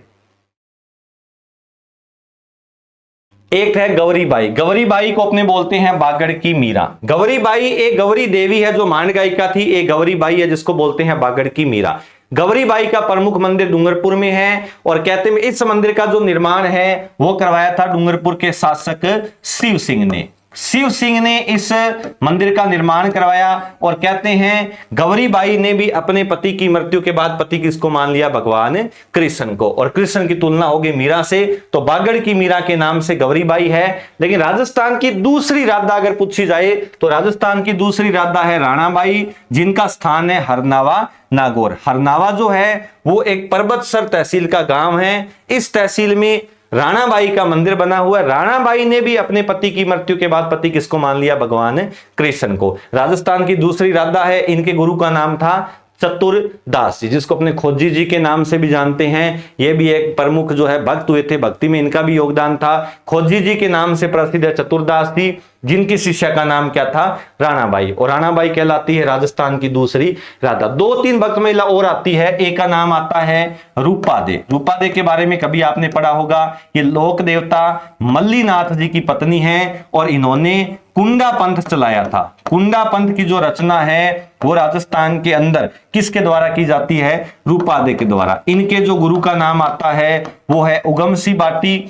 एक है गौरीबाई। गौरीबाई को अपने बोलते हैं बागड़ की मीरा। गौरीबाई एक गौरी देवी है जो मांड गायिका थी, एक गौरीबाई है जिसको बोलते हैं बागड़ की मीरा। गौरीबाई का प्रमुख मंदिर डूंगरपुर में है और कहते हैं इस मंदिर का जो निर्माण है वो करवाया था डूंगरपुर के शासक शिव सिंह ने। शिव सिंह ने इस मंदिर का निर्माण करवाया और कहते हैं गौरीबाई ने भी अपने पति की मृत्यु के बाद पति किसको मान लिया, भगवान कृष्ण को। और कृष्ण की तुलना होगी मीरा से, तो बागड़ की मीरा के नाम से गौरीबाई है। लेकिन राजस्थान की दूसरी राधा अगर पूछी जाए तो राजस्थान की दूसरी राधा है राणाबाई, जिनका स्थान है हरनावा नागौर। हरनावा जो है वो एक पर्वतसर तहसील का गांव है। इस तहसील में राणाबाई का मंदिर बना हुआ है। राणाबाई ने भी अपने पति की मृत्यु के बाद पति किसको मान लिया, भगवान कृष्ण को। राजस्थान की दूसरी राधा है, इनके गुरु का नाम था चतुरदास जी, जिसको अपने खोजी जी के नाम से भी जानते हैं। ये भी एक प्रमुख जो है भक्त हुए थे, भक्ति में इनका भी योगदान था। खोजी जी के नाम से प्रसिद्ध है चतुरदास जी, जिनकी शिष्या का नाम क्या था, राणाबाई। और राणाबाई कहलाती है राजस्थान की दूसरी राधा। 2-3 भक्त महिला और आती है। एक का नाम आता है रूपादे। रूपादे के बारे में कभी आपने पढ़ा होगा। ये लोक देवता मल्लीनाथ जी की पत्नी है और इन्होंने कुंडा पंथ चलाया था। कुंडा पंथ की जो रचना है वो राजस्थान के अंदर किसके द्वारा की जाती है, रूपादे के द्वारा। इनके जो गुरु का नाम आता है वो है उगमसी बाटी।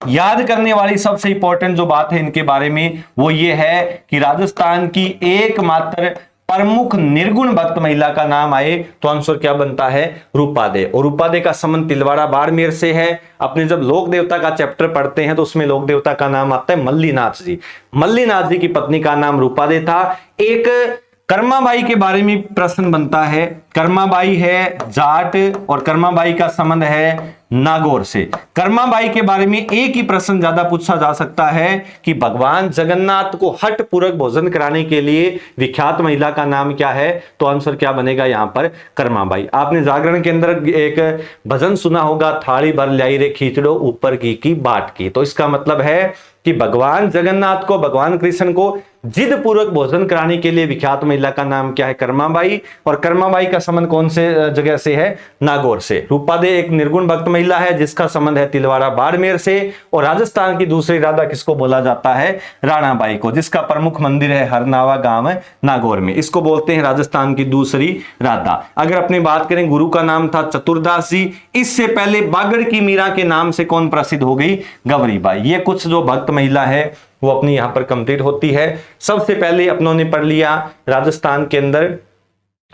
याद करने वाली सबसे इंपॉर्टेंट जो बात है इनके बारे में वो ये है कि राजस्थान की एकमात्र प्रमुख निर्गुण भक्त महिला का नाम आए तो आंसर क्या बनता है, रूपादे। और रूपादे का संबंध तिलवाड़ा बाड़मेर से है। अपने जब लोक देवता का चैप्टर पढ़ते हैं तो उसमें लोक देवता का नाम आता है मल्लीनाथ जी। मल्लीनाथ जी की पत्नी का नाम रूपादे था। एक कर्माबाई के बारे में प्रश्न बनता है। कर्माबाई है जाट और कर्माबाई का संबंध है नागौर से। कर्माबाई के बारे में एक ही प्रश्न ज्यादा पूछा जा सकता है कि भगवान जगन्नाथ को हठ पूर्वक भोजन कराने के लिए विख्यात महिला का नाम क्या है, तो आंसर क्या बनेगा यहां पर, कर्माबाई। आपने जागरण के अंदर एक भजन सुना होगा, थाली भर लाई रे खींचड़ो ऊपर की बाट की। तो इसका मतलब है कि भगवान जगन्नाथ को, भगवान कृष्ण को जिद पूर्वक भोजन कराने के लिए विख्यात महिला का नाम क्या है, कर्माबाई। और कर्माबाई का संबंध कौन से जगह से है, नागौर से। रूपादे एक निर्गुण भक्त महिला है जिसका संबंध है तिलवाड़ा बाड़मेर से। और राजस्थान की दूसरी राधा किसको बोला जाता है, राणाबाई को, जिसका प्रमुख मंदिर है हरनावा गांव नागौर में। इसको बोलते हैं राजस्थान की दूसरी राधा। अगर अपनी बात करें, गुरु का नाम था चतुरदास जी। इससे पहले बागड़ की मीरा के नाम से कौन प्रसिद्ध हो गई, गौरीबाई। ये कुछ जो भक्त महिला है वो अपनी यहां पर कंप्लीट होती है। सबसे पहले अपनों ने पढ़ लिया राजस्थान के अंदर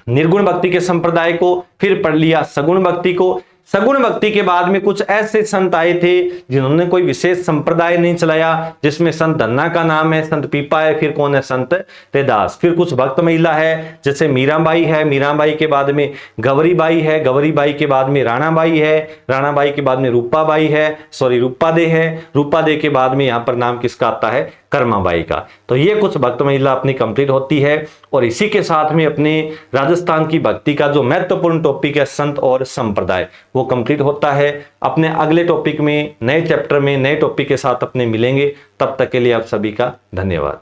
निर्गुण भक्ति के संप्रदाय को, फिर पढ़ लिया सगुण भक्ति को। सगुण भक्ति के बाद में कुछ ऐसे संत आए थे जिन्होंने कोई विशेष संप्रदाय नहीं चलाया, जिसमें संत धन्ना का नाम है, संत पीपा है, फिर कौन है, संत रैदास। फिर कुछ भक्त महिला है जैसे मीराबाई है, मीराबाई के बाद में गौरीबाई है, गौरीबाई के बाद में राणाबाई है, राणाबाई के बाद में रूपाबाई है, रूपादे है, रूपादे के बाद में यहां पर नाम किसका आता है, कर्माबाई का। तो ये कुछ भक्त महिला अपनी कंप्लीट होती है और इसी के साथ में अपने राजस्थान की भक्ति का जो महत्वपूर्ण टॉपिक है संत और संप्रदाय वो कंप्लीट होता है। अपने अगले टॉपिक में नए चैप्टर में नए टॉपिक के साथ अपने मिलेंगे, तब तक के लिए आप सभी का धन्यवाद।